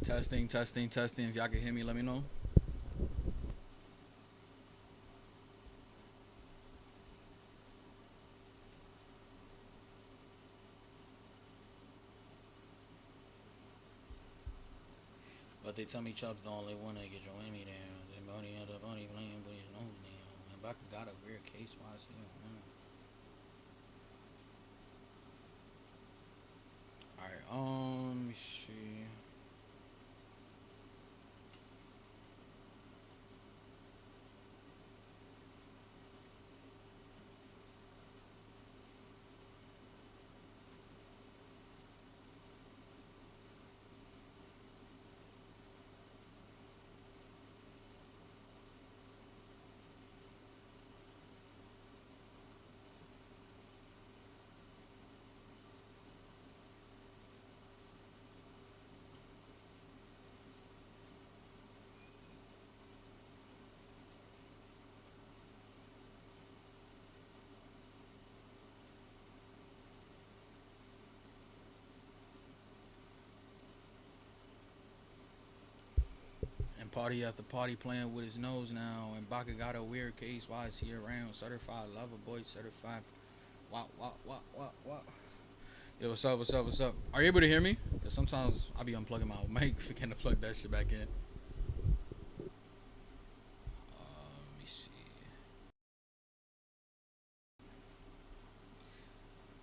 Testing, testing, testing. If y'all can hear me, let me know. But they tell me Chubb's the only one that get your Emmy down. They money end up only playing with his nose down. And Baca got a weird case wise here. Alright, let me see. And party after party playing with his nose now. And Baca got a weird case. Why is he around? Certified lover boy, certified. Wow. Yo, what's up? What's up? What's up? Are you able to hear me? Because sometimes I be unplugging my mic, forgetting to plug that shit back in. Let me see.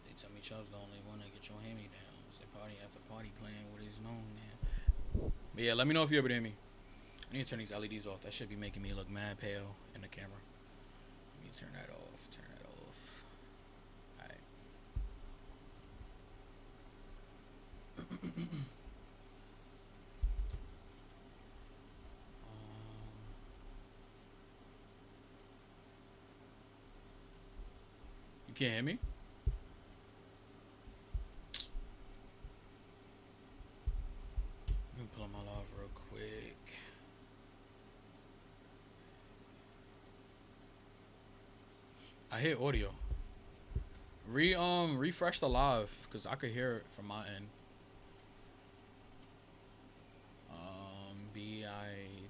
They tell me Chubb's the only one that get your hand me down. Say party after party playing with his known now. But yeah, let me know if you're able to hear me. I need to turn these LEDs off. That should be making me look mad pale in the camera. Let me turn that off. Turn that off. Alright. You can't hear me? Let me pull up my live real quick. I hear audio. Refresh the live because I could hear it from my end. BITRY.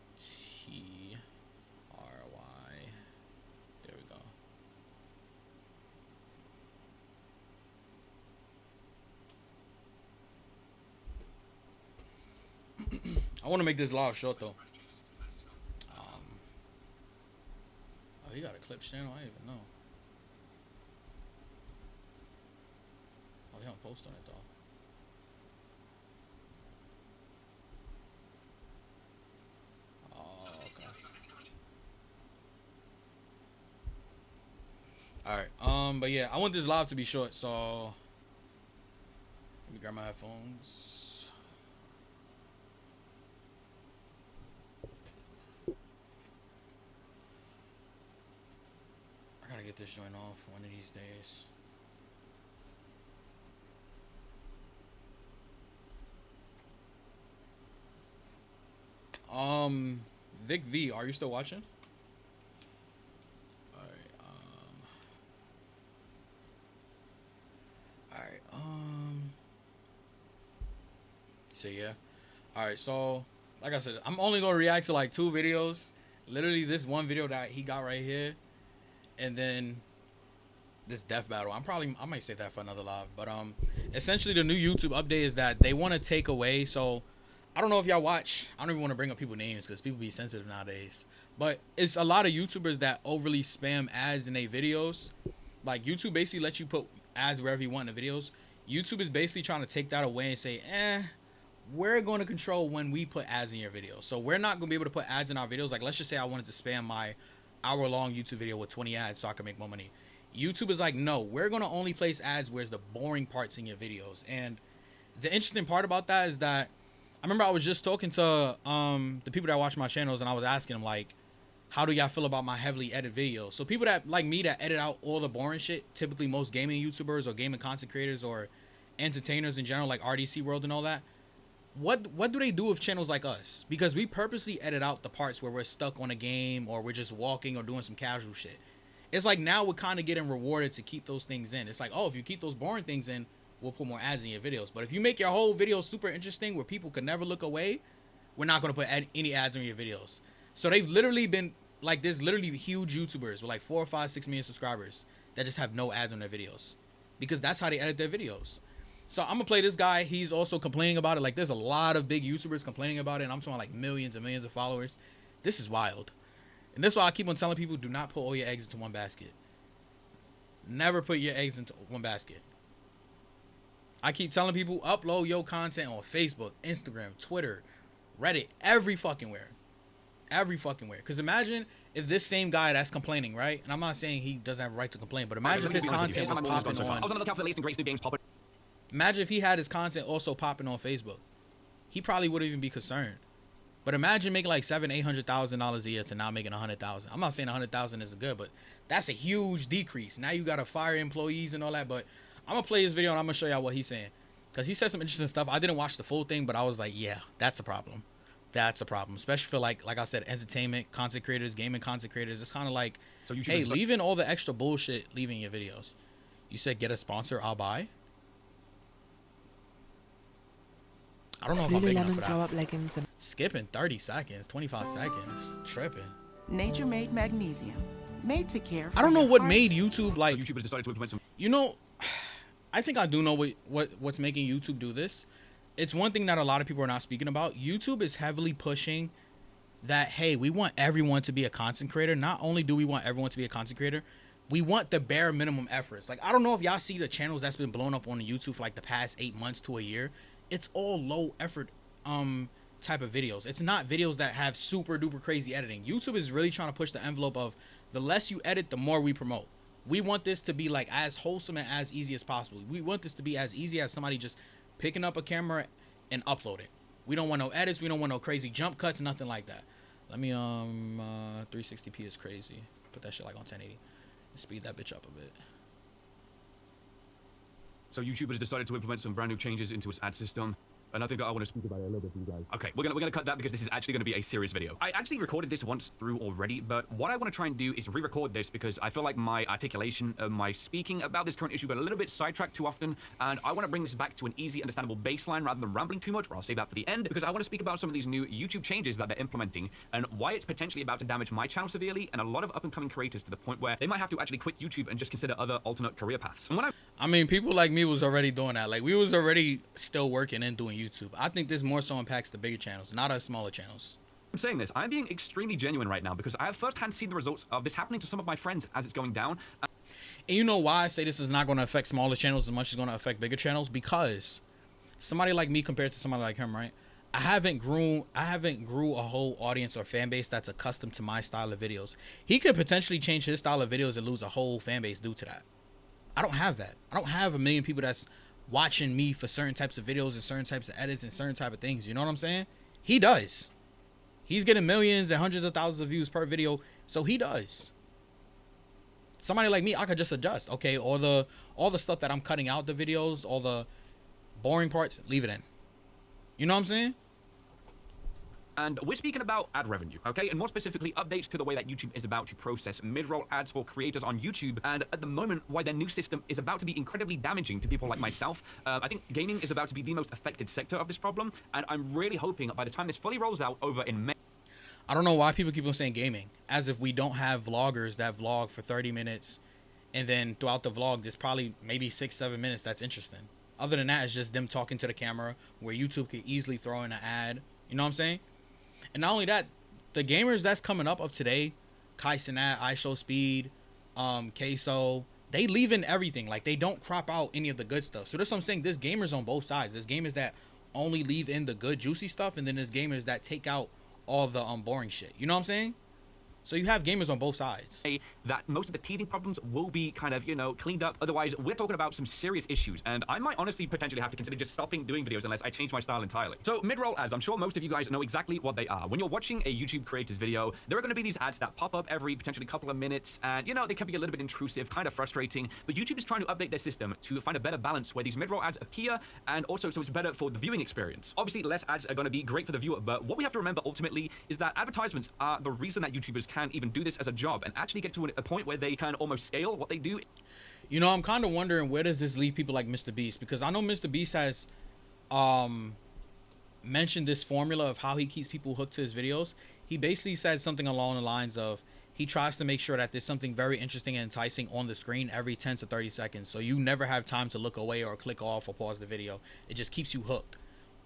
There we go. I want to make this live short though. Oh, he got a clips channel. I didn't even know. Oh, he don't post on it though. Alright, but yeah, I want this live to be short, so let me grab my headphones. I gotta get this joint off one of these days. Vic V, are you still watching? So yeah. Alright, so like I said, I'm only gonna react to like 2 videos. Literally this one video that he got right here. And then this death battle. I might say that for another live. But essentially the new YouTube update is that they wanna take away, so I don't know if y'all watch. I don't even want to bring up people's names because people be sensitive nowadays. But it's a lot of YouTubers that overly spam ads in their videos. Like YouTube basically lets you put ads wherever you want in the videos. YouTube is basically trying to take that away and say, we're going to control when we put ads in your video. So we're not going to be able to put ads in our videos. Like, let's just say I wanted to spam my hour-long YouTube video with 20 ads so I can make more money. YouTube is like, no, we're going to only place ads where's the boring parts in your videos. And the interesting part about that is that I remember I was just talking to the people that watch my channels, and I was asking them, like, how do y'all feel about my heavily edited videos? So people that, like me, that edit out all the boring shit, typically most gaming YouTubers or gaming content creators or entertainers in general, like RDC World and all that, what do they do with channels like us? Because we purposely edit out the parts where we're stuck on a game or we're just walking or doing some casual shit. It's like now we're kind of getting rewarded to keep those things in. It's like, oh, if you keep those boring things in, we'll put more ads in your videos. But if you make your whole video super interesting where people could never look away, we're not going to put any ads on your videos. So they've literally been like, there's literally huge YouTubers with like 4, 5, 6 million subscribers that just have no ads on their videos because that's how they edit their videos. So I'm gonna play this guy. He's also complaining about it. Like, there's a lot of big YouTubers complaining about it, and I'm talking like millions and millions of followers. This is wild. And that's why I keep on telling people, do not put all your eggs into one basket. Never put your eggs into one basket. I keep telling people, upload your content on Facebook, Instagram, Twitter, Reddit, every fucking where. Every fucking where. Because imagine if this same guy that's complaining, right? And I'm not saying he doesn't have a right to complain, but imagine if his content was popping on. I was on the lookout for the latest and greatest new games popping. Imagine if he had his content also popping on Facebook. He probably wouldn't even be concerned. But imagine making like $700,000-$800,000 a year to now making $100,000. I'm not saying $100,000 isn't good, but that's a huge decrease. Now you gotta fire employees and all that. But I'm gonna play this video and I'm gonna show y'all what he's saying, because he said some interesting stuff. I didn't watch the full thing, but I was like, yeah, that's a problem. That's a problem, especially for like I said, entertainment content creators, gaming content creators. It's kind of like, so hey, leaving all the extra bullshit, leaving your videos. You said get a sponsor, I'll buy. I don't know if I'm big enough for that. Leggings and skipping 30 seconds, 25 seconds, tripping. Nature-made magnesium, made to care for I don't know your what heart. made YouTube like. So YouTube has decided to implement some. You know, I think I do know what's making YouTube do this. It's one thing that a lot of people are not speaking about. YouTube is heavily pushing that, hey, we want everyone to be a content creator. Not only do we want everyone to be a content creator, we want the bare minimum efforts. Like, I don't know if y'all see the channels that's been blown up on YouTube for like the past 8 months to a year. It's all low effort type of videos. It's not videos that have super duper crazy editing. YouTube is really trying to push the envelope of the less you edit, the more we promote. We want this to be like as wholesome and as easy as possible. We want this to be as easy as somebody just picking up a camera and upload it. We don't want no edits. We don't want no crazy jump cuts, nothing like that. Let me 360p is crazy. Put that shit like on 1080. Speed that bitch up a bit. So YouTube has decided to implement some brand new changes into its ad system. And I think I want to speak about it a little bit for you guys. Okay, we're gonna cut that because this is actually gonna be a serious video. I actually recorded this once through already, but what I want to try and do is re-record this because I feel like my articulation of my speaking about this current issue got a little bit sidetracked too often, and I want to bring this back to an easy, understandable baseline rather than rambling too much, or I'll save that for the end, because I want to speak about some of these new YouTube changes that they're implementing and why it's potentially about to damage my channel severely and a lot of up-and-coming creators to the point where they might have to actually quit YouTube and just consider other alternate career paths. And when I mean, people like me was already doing that. Like, we was already still working and doing YouTube. I think this more so impacts the bigger channels, not us smaller channels. I'm saying this, I'm being extremely genuine right now because I have firsthand seen the results of this happening to some of my friends as it's going down. And you know why I say this is not going to affect smaller channels as much as it's going to affect bigger channels? Because somebody like me compared to somebody like him, right? I haven't grew a whole audience or fan base that's accustomed to my style of videos. He could potentially change his style of videos and lose a whole fan base due to that. I don't have that. I don't have a million people that's watching me for certain types of videos and certain types of edits and certain type of things. You know what I'm saying? He does. He's getting millions and hundreds of thousands of views per video, so he does. Somebody like me, I could just adjust. Okay, all the stuff that I'm cutting out the videos, all the boring parts, leave it in. You know what I'm saying? And we're speaking about ad revenue, okay? And more specifically, updates to the way that YouTube is about to process mid-roll ads for creators on YouTube. And at the moment, why their new system is about to be incredibly damaging to people like myself. I think gaming is about to be the most affected sector of this problem. And I'm really hoping by the time this fully rolls out over in May. I don't know why people keep on saying gaming, as if we don't have vloggers that vlog for 30 minutes. And then throughout the vlog, there's probably maybe 6-7 minutes that's interesting. Other than that, it's just them talking to the camera where YouTube could easily throw in an ad. You know what I'm saying? And not only that, the gamers that's coming up of today, Kai Cenat, iShowSpeed, Queso, they leave in everything. Like, they don't crop out any of the good stuff. So that's what I'm saying. There's gamers on both sides. There's gamers that only leave in the good, juicy stuff. And then there's gamers that take out all the boring shit. You know what I'm saying? So you have gamers on both sides. That most of the teething problems will be kind of, you know, cleaned up. Otherwise, we're talking about some serious issues. And I might honestly potentially have to consider just stopping doing videos unless I change my style entirely. So mid-roll ads, I'm sure most of you guys know exactly what they are. When you're watching a YouTube creator's video, there are going to be these ads that pop up every potentially couple of minutes. And, you know, they can be a little bit intrusive, kind of frustrating. But YouTube is trying to update their system to find a better balance where these mid-roll ads appear and also so it's better for the viewing experience. Obviously, less ads are going to be great for the viewer. But what we have to remember ultimately is that advertisements are the reason that YouTubers can even do this as a job and actually get to a point where they can almost scale what they do. You know, I'm kind of wondering, where does this leave people like Mr. Beast? Because I know Mr. Beast has mentioned this formula of how he keeps people hooked to his videos. He basically said something along the lines of he tries to make sure that there's something very interesting and enticing on the screen every 10 to 30 seconds. So you never have time to look away or click off or pause the video. It just keeps you hooked.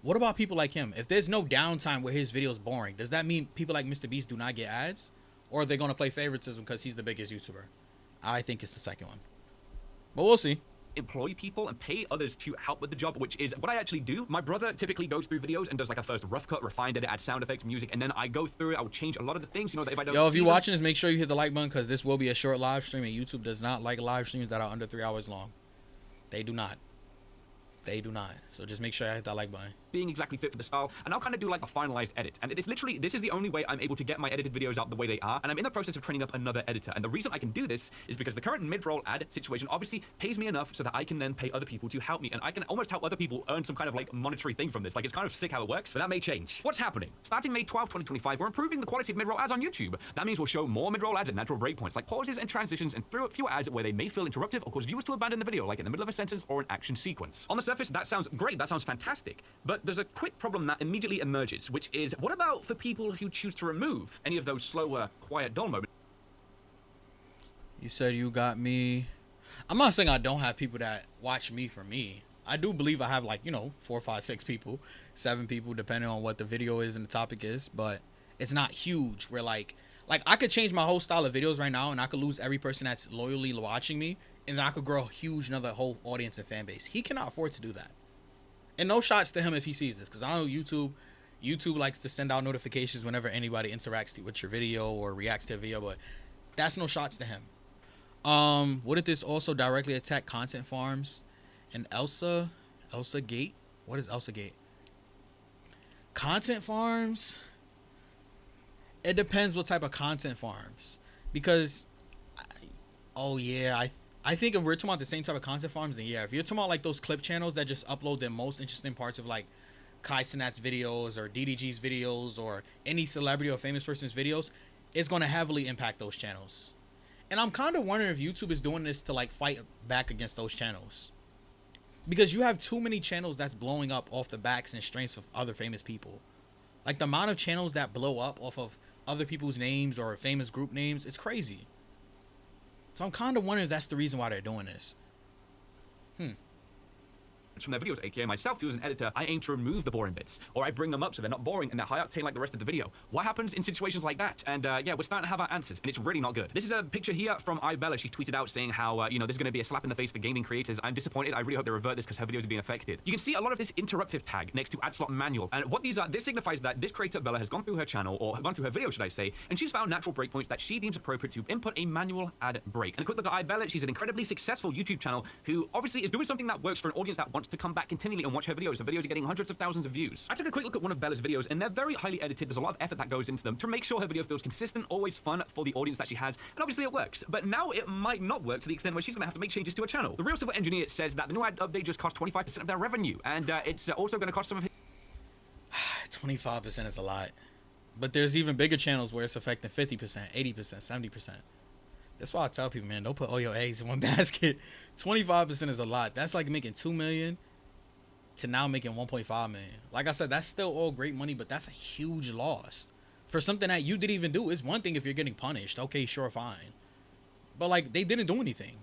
What about people like him? If there's no downtime where his video is boring, does that mean people like Mr. Beast do not get ads? Or are they going to play favoritism because he's the biggest YouTuber? I think it's the second one. But we'll see. Employ people and pay others to help with the job, which is what I actually do. My brother typically goes through videos and does like a first rough cut, refined edit, add sound effects, music, and then I go through it. I will change a lot of the things, you know, that if I don't Yo, if see you're them, watching this, make sure you hit the like button because this will be a short live stream and YouTube does not like live streams that are under 3 hours long. They do not. They do not. So just make sure I hit that like button. being exactly fit for the style, and I'll kind of do like a finalized edit. And it is literally, this is the only way I'm able to get my edited videos out the way they are, and I'm in the process of training up another editor. And the reason I can do this is because the current mid-roll ad situation obviously pays me enough so that I can then pay other people to help me, and I can almost help other people earn some kind of like monetary thing from this. Like, it's kind of sick how it works, but that may change. What's happening? Starting May 12, 2025, we're improving the quality of mid-roll ads on YouTube. That means we'll show more mid-roll ads at natural breakpoints, like pauses and transitions, and fewer ads where they may feel interruptive or cause viewers to abandon the video, like in the middle of a sentence or an action sequence. On the surface, that sounds great, that sounds fantastic, but there's a quick problem that immediately emerges, which is, what about for people who choose to remove any of those slower, quiet, dull moments? You said you got me. I'm not saying I don't have people that watch me for me. I do believe I have, like, you know, 4, 5, 6 people, 7 people, depending on what the video is and the topic is, but it's not huge where like I could change my whole style of videos right now and I could lose every person that's loyally watching me, and then I could grow a huge another whole audience and fan base. He cannot afford to do that. And no shots to him if he sees this, because I know YouTube likes to send out notifications whenever anybody interacts with your video or reacts to a video, but that's no shots to him. Wouldn't this also directly attack content farms and Elsa Gate? What is Elsa Gate? Content farms? It depends what type of content farms, because I think if we're talking about the same type of content farms, then yeah. If you're talking about like those clip channels that just upload the most interesting parts of like Kai Cenat's videos or DDG's videos or any celebrity or famous person's videos, it's going to heavily impact those channels. And I'm kind of wondering if YouTube is doing this to like fight back against those channels, because you have too many channels that's blowing up off the backs and strengths of other famous people. Like, the amount of channels that blow up off of other people's names or famous group names, it's crazy. So I'm kind of wondering if that's the reason why they're doing this. From their videos, aka myself, who as an editor, I aim to remove the boring bits, or I bring them up so they're not boring and they're high octane like the rest of the video. What happens in situations like that? And yeah, we're starting to have our answers, and it's really not good. This is a picture here from Ibella. She tweeted out saying how, you know, there's going to be a slap in the face for gaming creators. I'm disappointed. I really hope they revert this because her videos are being affected. You can see a lot of this interruptive tag next to ad slot manual, and what these are, this signifies that this creator, Bella, has gone through her channel, or gone through her video, should I say, and she's found natural breakpoints that she deems appropriate to input a manual ad break. And a quick look at Ibella. She's an incredibly successful YouTube channel who obviously is doing something that works for an audience that wants to come back continually and watch her videos. Her videos are getting hundreds of thousands of views. I took a quick look at one of Bella's videos, and they're very highly edited. There's a lot of effort that goes into them to make sure her video feels consistent, always fun for the audience that she has, and obviously it works. But now it might not work to the extent where she's going to have to make changes to her channel. The Real Civil Engineer says that the new ad update just cost 25% of their revenue, and it's also going to cost some of his... 25% is a lot. But there's even bigger channels where it's affecting 50%, 80%, 70%. That's why I tell people, man, don't put all your eggs in one basket. 25% is a lot. That's like making $2 million to now making 1.5 million. Like I said, that's still all great money, but that's a huge loss for something that you didn't even do. It's one thing if you're getting punished. Okay, sure, fine. But like, they didn't do anything.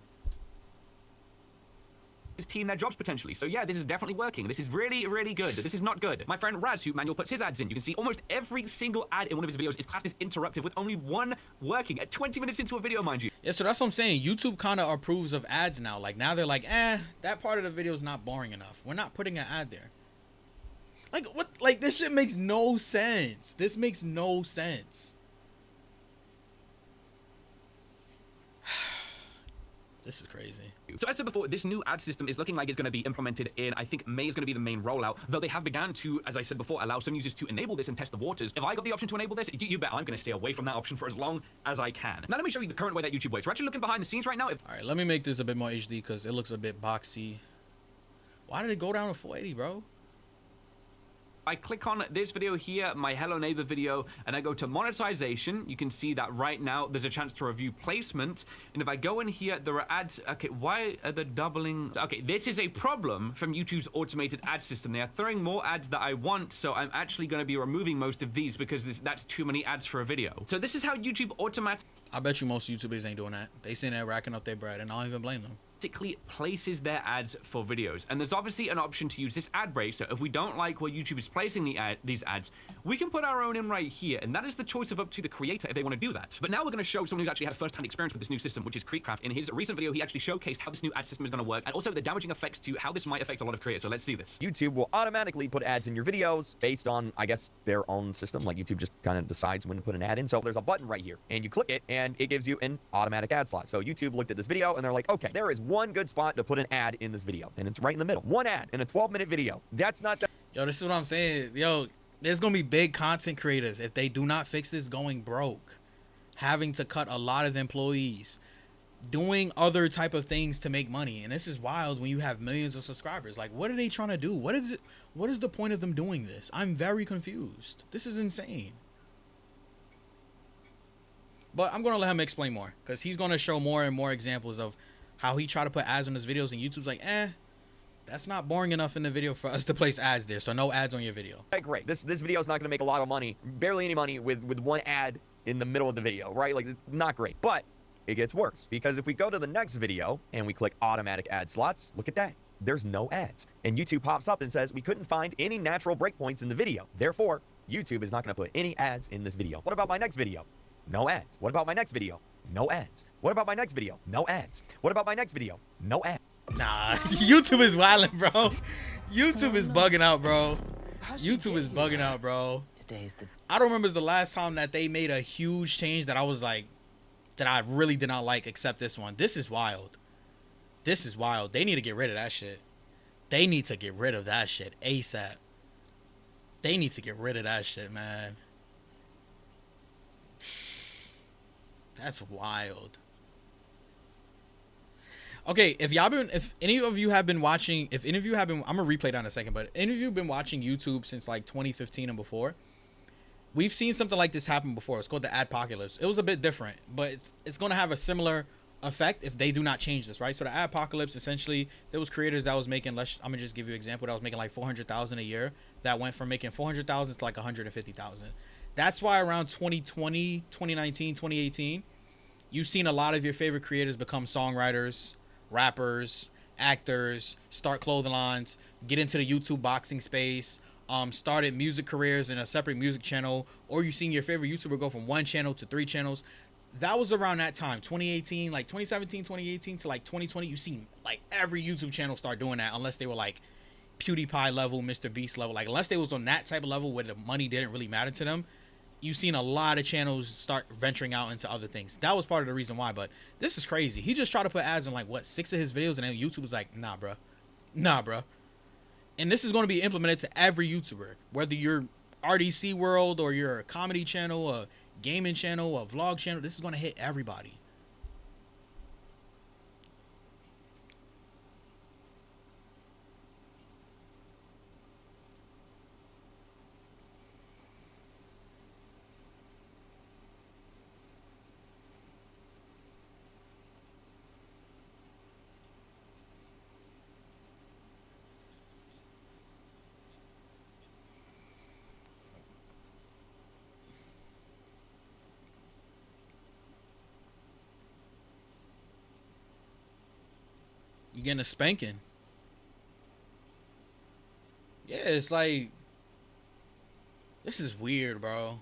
His team their jobs potentially. So yeah, this is definitely working. This is really, really good. This is not good. My friend Raz, who manual puts his ads in, you can see almost every single ad in one of his videos is classed as interruptive, with only one working at 20 minutes into a video, mind you. Yeah, so that's what I'm saying. YouTube kind of approves of ads now. Like, now they're like, that part of the video is not boring enough. We're not putting an ad there. Like, what? Like, this shit makes no sense. This makes no sense. This is crazy. So as I said before, this new ad system is looking like it's going to be implemented in, I think, May is going to be the main rollout, though they have begun to, as I said before, allow some users to enable this and test the waters. If I got the option to enable this, you bet I'm going to stay away from that option for as long as I can. Now let me show you the current way that YouTube works. We're actually looking behind the scenes right now. All right, let me make this a bit more HD because it looks a bit boxy. Why did it go down to 480, bro? I click on this video here, my Hello Neighbor video, and I go to monetization. You can see that right now there's a chance to review placement. And if I go in here, there are ads. Okay, why are they doubling? Okay, this is a problem from YouTube's automated ad system. They are throwing more ads that I want, so I'm actually going to be removing most of these because that's too many ads for a video. So this is how YouTube automatically... I bet you most YouTubers ain't doing that. They sitting there racking up their bread, and I don't even blame them. Places their ads for videos, and there's obviously an option to use this ad break. So if we don't like where YouTube is placing these ads, we can put our own in right here, and that is the choice of up to the creator if they want to do that. But now we're going to show someone who's actually had a first-hand experience with this new system, which is Creekcraft. In his recent video, he actually showcased how this new ad system is going to work, and also the damaging effects to how this might affect a lot of creators. So let's see this. YouTube will automatically put ads in your videos based on, I guess, their own system. Like YouTube just kind of decides when to put an ad in. So there's a button right here, and you click it, and it gives you an automatic ad slot. So YouTube looked at this video, and they're like, okay, there is one good spot to put an ad in this video, and it's right in the middle. One ad in a 12-minute video. That's not the... Yo, this is what I'm saying. Yo, there's gonna be big content creators, if they do not fix this, going broke, having to cut a lot of employees, doing other type of things to make money. And this is wild when you have millions of subscribers. Like, what are they trying to do? What is the point of them doing this? I'm very confused. This is insane. But I'm gonna let him explain more, because he's gonna show more and more examples of how he tried to put ads on his videos, and YouTube's like, that's not boring enough in the video for us to place ads there, so no ads on your video. Great. This video is not going to make a lot of money, barely any money, with one ad in the middle of the video, right? Like, it's not great. But it gets worse, because if we go to the next video and we click automatic ad slots, look at that. There's no ads. And YouTube pops up and says, we couldn't find any natural breakpoints in the video. Therefore, YouTube is not going to put any ads in this video. What about my next video? No ads. What about my next video? No ads. What about my next video? No ads. What about my next video? No ads. Nah, YouTube is wilding, bro. YouTube is bugging out, bro. YouTube is bugging out, bro. I don't remember the last time that they made a huge change that I was like, that I really did not like, except this one. This is wild. This is wild. They need to get rid of that shit. They need to get rid of that shit ASAP. They need to get rid of that shit, man. That's wild. Okay, if any of you have been watching, I'm gonna replay that in a second, but any of you have been watching YouTube since like 2015 and before, we've seen something like this happen before. It's called the adpocalypse. It was a bit different, but it's gonna have a similar effect if they do not change this, right? So the adpocalypse, essentially, there was creators that was making, I'm gonna just give you an example, that was making like 400,000 a year, that went from making 400,000 to like 150,000. That's why around 2020, 2019, 2018, you've seen a lot of your favorite creators become songwriters, rappers, actors, start clothing lines, get into the YouTube boxing space, started music careers in a separate music channel, or you've seen your favorite YouTuber go from one channel to 3 channels. That was around that time, 2018, like 2017, 2018 to like 2020. You see like every YouTube channel start doing that, unless they were like PewDiePie level, Mr. Beast level, like unless they was on that type of level where the money didn't really matter to them. You've seen a lot of channels start venturing out into other things. That was part of the reason why, but this is crazy. He just tried to put ads on like, what, 6 of his videos, and then YouTube was like, nah, bro. Nah, bro. And this is going to be implemented to every YouTuber, whether you're RDC World or you're a comedy channel, a gaming channel, a vlog channel. This is going to hit everybody. You getting a spanking. Yeah, it's like, this is weird, bro.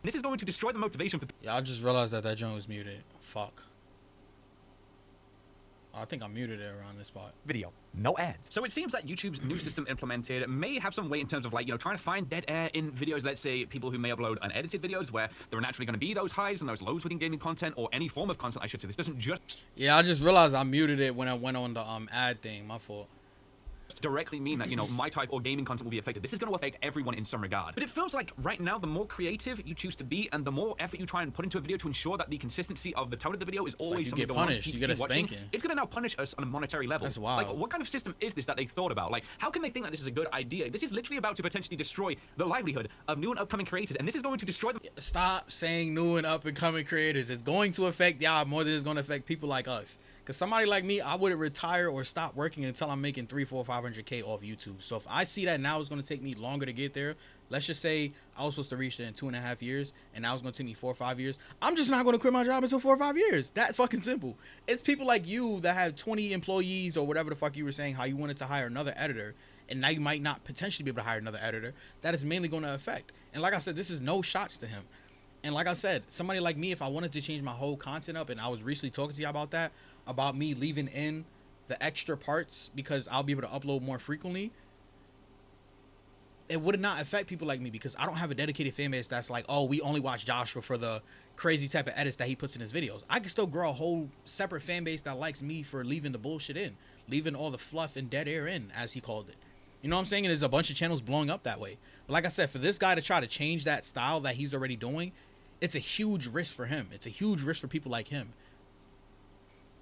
This is going to destroy the motivation for... Yeah, I just realized that joint was muted. Fuck. I think I muted it around this spot. Video. No ads. So it seems that YouTube's new system implemented may have some weight in terms of, like, you know, trying to find dead air in videos. Let's say people who may upload unedited videos where there are naturally going to be those highs and those lows within gaming content, or any form of content, I should say. This doesn't just... Yeah, I just realized I muted it when I went on the ad thing. My fault. directly mean that, you know, my type or gaming content will be affected. This is going to affect everyone in some regard. But it feels like right now, the more creative you choose to be and the more effort you try and put into a video to ensure that the consistency of the tone of the video is always something get going on to punished. keep You get a people watching, spanking. it's going to now punish us on a monetary level. That's wild. Like, what kind of system is this that they thought about? Like, how can they think that this is a good idea? This is literally about to potentially destroy the livelihood of new and upcoming creators, and this is going to destroy them. Stop saying new and up and coming creators. It's going to affect y'all more than it's going to affect people like us. Because somebody like me, I wouldn't retire or stop working until I'm making 300, 400, 500K off YouTube. So if I see that now it's going to take me longer to get there, let's just say I was supposed to reach there in 2.5 years, and now it's going to take me 4 or 5 years. I'm just not going to quit my job until 4 or 5 years. That fucking simple. It's people like you that have 20 employees or whatever the fuck you were saying, how you wanted to hire another editor, and now you might not potentially be able to hire another editor. That is mainly going to affect. And like I said, this is no shots to him. And like I said, somebody like me, if I wanted to change my whole content up, and I was recently talking to you about that, about me leaving in the extra parts because I'll be able to upload more frequently, it would not affect people like me because I don't have a dedicated fan base that's like, oh, we only watch Joshua for the crazy type of edits that he puts in his videos. I can still grow a whole separate fan base that likes me for leaving the bullshit in, leaving all the fluff and dead air in, as he called it. You know what I'm saying? And there's a bunch of channels blowing up that way. But like I said, for this guy to try to change that style that he's already doing, it's a huge risk for him. It's a huge risk for people like him.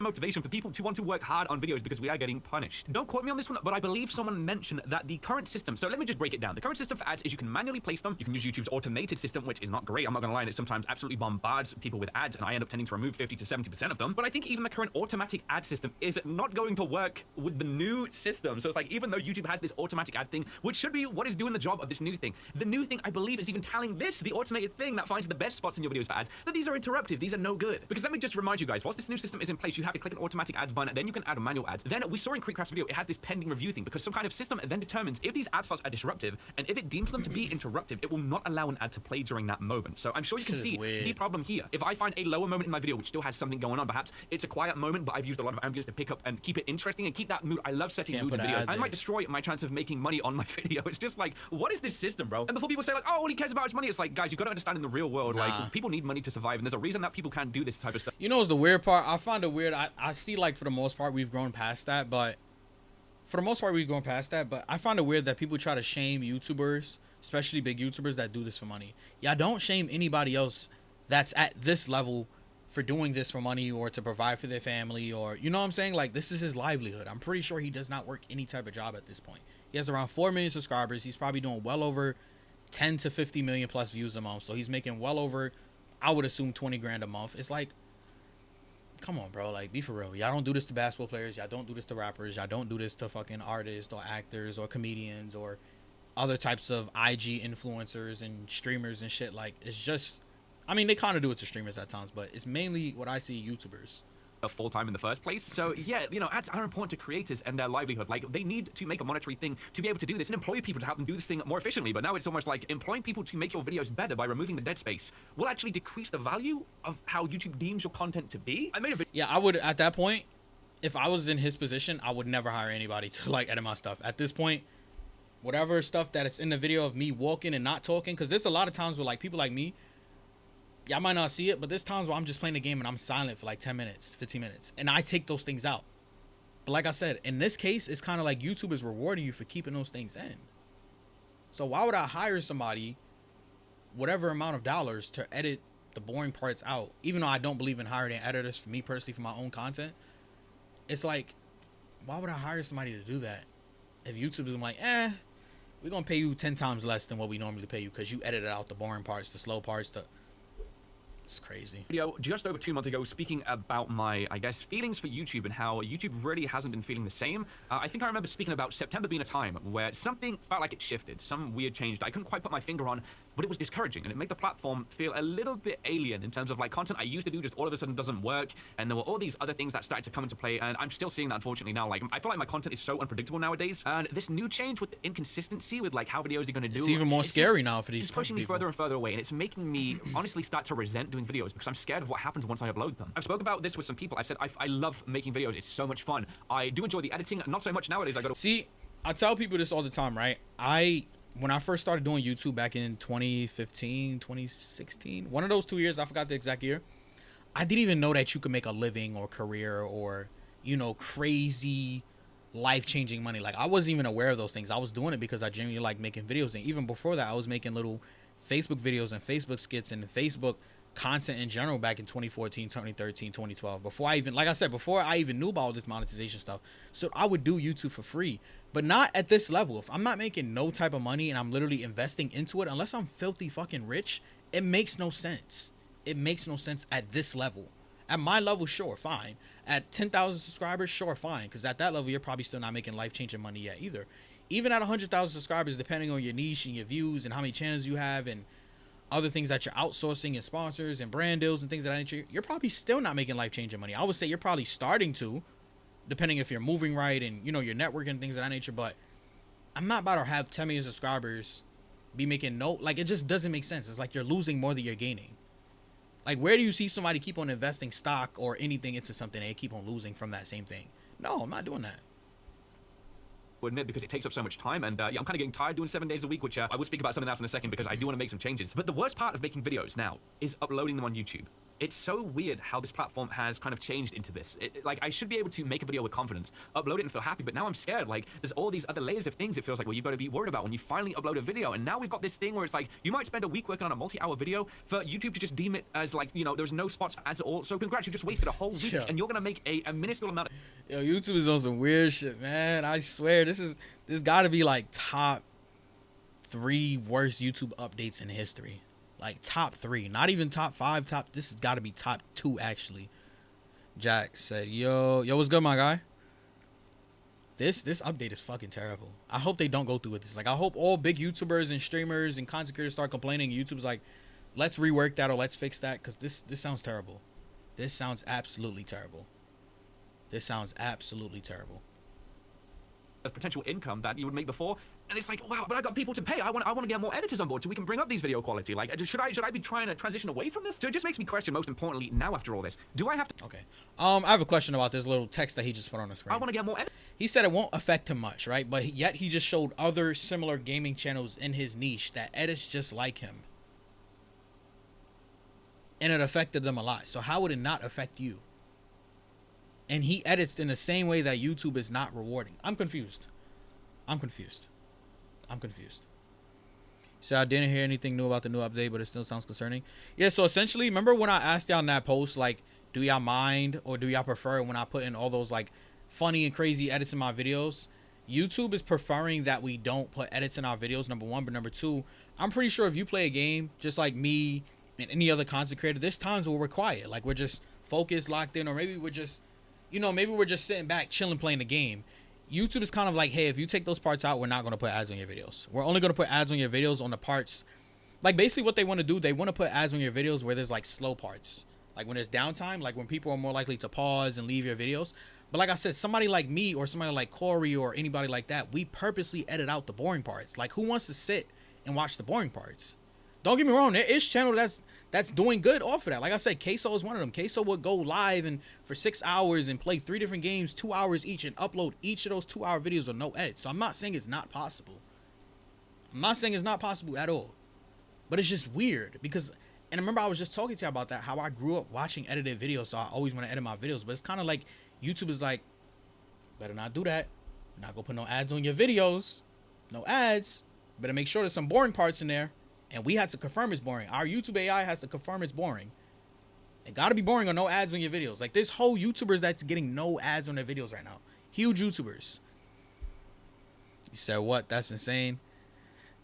Motivation for people to want to work hard on videos because we are getting punished. Don't quote me on this one, but I believe someone mentioned that the current system, so let me just break it down. The current system for ads is you can manually place them. You can use YouTube's automated system, which is not great. I'm not gonna lie, and it sometimes absolutely bombards people with ads, and I end up tending to remove 50 to 70% of them. But I think even the current automatic ad system is not going to work with the new system. So it's like, even though YouTube has this automatic ad thing, which should be what is doing the job of this new thing, the new thing, I believe, is even telling this, the automated thing that finds the best spots in your videos for ads, that these are interruptive, these are no good. Because let me just remind you guys, whilst this new system is in place, you have to click an automatic ad button, then you can add manual ads. Then we saw in Creekcraft's video, it has this pending review thing because some kind of system then determines if these ad slots are disruptive, and if it deems them to be interruptive, it will not allow an ad to play during that moment. So I'm sure you can see the problem here. If I find a lower moment in my video which still has something going on, perhaps it's a quiet moment, but I've used a lot of ambience to pick up and keep it interesting and keep that mood. I love setting moods in videos. I might destroy my chance of making money on my video. It's just like, what is this system, bro? And before people say like, oh, all he cares about is money, it's like, guys, you got to understand in the real world, like, people need money to survive, and there's a reason that people can't do this type of stuff. You know what's the weird part? I find it weird. I see, like, for the most part, we've grown past that, but I find it weird that people try to shame YouTubers, especially big YouTubers that do this for money. Yeah, don't shame anybody else that's at this level for doing this for money or to provide for their family, or, you know what I'm saying? Like, this is his livelihood. I'm pretty sure he does not work any type of job at this point. He has around 4 million subscribers. He's probably doing well over 10 to 50 million plus views a month. So he's making well over, I would assume, 20 grand a month. It's like, come on, bro. Like, be for real. Y'all don't do this to basketball players. Y'all don't do this to rappers. Y'all don't do this to fucking artists or actors or comedians or other types of IG influencers and streamers and shit. Like, it's just, I mean, they kind of do it to streamers at times, but it's mainly what I see YouTubers. Full-time in the first place. So yeah, you know, ads are important to creators and their livelihood. Like, they need to make a monetary thing to be able to do this and employ people to help them do this thing more efficiently. But now it's almost like employing people to make your videos better by removing the dead space will actually decrease the value of how YouTube deems your content to be. I made a video. Yeah, I would, at that point, if I was in his position, I would never hire anybody to, like, edit my stuff. At this point, whatever stuff that is in the video of me walking and not talking, because there's a lot of times where, like, people like me, y'all might not see it, but there's times where I'm just playing the game and I'm silent for like 10 minutes, 15 minutes. And I take those things out. But like I said, in this case, it's kind of like YouTube is rewarding you for keeping those things in. So why would I hire somebody, whatever amount of dollars, to edit the boring parts out? Even though I don't believe in hiring editors, for me personally, for my own content. It's like, why would I hire somebody to do that? If YouTube is like, we're going to pay you 10 times less than what we normally pay you because you edited out the boring parts, the slow parts, it's crazy. Video just over 2 months ago speaking about my, I guess, feelings for YouTube and how YouTube really hasn't been feeling the same. I think I remember speaking about September being a time where something felt like it shifted, some weird change that I couldn't quite put my finger on, but it was discouraging and it made the platform feel a little bit alien in terms of like content I used to do just all of a sudden doesn't work, and there were all these other things that started to come into play, and I'm still seeing that unfortunately now. Like, I feel like my content is so unpredictable nowadays, and this new change with the inconsistency with like how videos are going to do, it's even more scary now for these people. It's pushing me further and further away, and it's making me honestly start to resent doing videos because I'm scared of what happens once I upload them. I've spoke about this with some people. I've said I love making videos. It's so much fun. I do enjoy the editing, not so much nowadays. See, I tell people this all the time, right? When I first started doing YouTube back in 2015, 2016, one of those 2 years, I forgot the exact year, I didn't even know that you could make a living or career or, you know, crazy life-changing money. Like, I wasn't even aware of those things. I was doing it because I genuinely like making videos. And even before that, I was making little Facebook videos and Facebook skits and Facebook content in general back in 2014, 2013, 2012. Before I even, like I said, before I even knew about all this monetization stuff. So I would do YouTube for free, but not at this level. If I'm not making no type of money and I'm literally investing into it, unless I'm filthy fucking rich, it makes no sense. It makes no sense at this level. At my level, sure, fine. At 10,000 subscribers, sure, fine. Because at that level, you're probably still not making life-changing money yet either. Even at 100,000 subscribers, depending on your niche and your views and how many channels you have and other things that you're outsourcing and sponsors and brand deals and things of that nature, you're probably still not making life-changing money. I would say you're probably starting to, depending if you're moving right and, you know, your network and things of that nature. But I'm not about to have 10 million subscribers be making like, it just doesn't make sense. It's like you're losing more than you're gaining. Like, where do you see somebody keep on investing stock or anything into something and they keep on losing from that same thing? No, I'm not doing that. Admit, because it takes up so much time, and yeah, I'm kind of getting tired doing 7 days a week, which I will speak about something else in a second because I do want to make some changes. But the worst part of making videos now is uploading them on YouTube. It's so weird how this platform has kind of changed into this. Like, I should be able to make a video with confidence, upload it and feel happy, but now I'm scared. Like, there's all these other layers of things it feels like, well, you've got to be worried about when you finally upload a video. And now we've got this thing where it's like, you might spend a week working on a multi-hour video for YouTube to just deem it as like, you know, there's no spots for ads at all. So congrats, you just wasted a whole week and you're going to make a minuscule amount of... Yo, YouTube is on some weird shit, man. I swear, this got to be like top 3 worst YouTube updates in history. Like top 3, not even top 5. This has got to be top 2 actually. Jack said, "Yo, what's good, my guy? This update is fucking terrible. I hope they don't go through with this. Like, I hope all big YouTubers and streamers and content creators start complaining. YouTube's like, let's rework that or let's fix that because this sounds terrible. This sounds absolutely terrible. This sounds absolutely terrible." Of potential income that you would make before, and it's like, wow, but I got people to pay. I want to get more editors on board so we can bring up these video quality. Like, should I be trying to transition away from this? So it just makes me question, most importantly, now after all this, do I have to... Okay. I have a question about this little text that he just put on the screen. I want to get more He said it won't affect him much, right? But yet he just showed other similar gaming channels in his niche that edits just like him. And it affected them a lot. So how would it not affect you? And he edits in the same way that YouTube is not rewarding. I'm confused. So I didn't hear anything new about the new update, but it still sounds concerning. Yeah, so essentially, remember when I asked y'all in that post, like, do y'all mind or do y'all prefer when I put in all those, like, funny and crazy edits in my videos? YouTube is preferring that we don't put edits in our videos, number 1. But number 2, I'm pretty sure if you play a game, just like me and any other content creator, there's times where we're quiet. Like, we're just focused, locked in, or maybe we're just... You know, maybe we're just sitting back, chilling, playing the game. YouTube is kind of like, hey, if you take those parts out, we're not going to put ads on your videos. We're only going to put ads on your videos on the parts. Like, basically what they want to do, they want to put ads on your videos where there's, like, slow parts. Like, when there's downtime, like, when people are more likely to pause and leave your videos. But like I said, somebody like me or somebody like Corey or anybody like that, we purposely edit out the boring parts. Like, who wants to sit and watch the boring parts? Don't get me wrong, there is channel that's doing good off of that. Like I said, Queso is one of them. Queso would go live and for 6 hours and play 3 different games, 2 hours each, and upload each of those 2-hour videos with no edits. So I'm not saying it's not possible. I'm not saying it's not possible at all. But it's just weird because, and remember I was just talking to you about that, how I grew up watching edited videos, so I always want to edit my videos. But it's kind of like YouTube is like, better not do that. You're not gonna put no ads on your videos. No ads. Better make sure there's some boring parts in there. And we had to confirm it's boring. Our YouTube AI has to confirm it's boring. It got to be boring or no ads on your videos. Like, there's whole YouTubers that's getting no ads on their videos right now. Huge YouTubers. You said what? That's insane.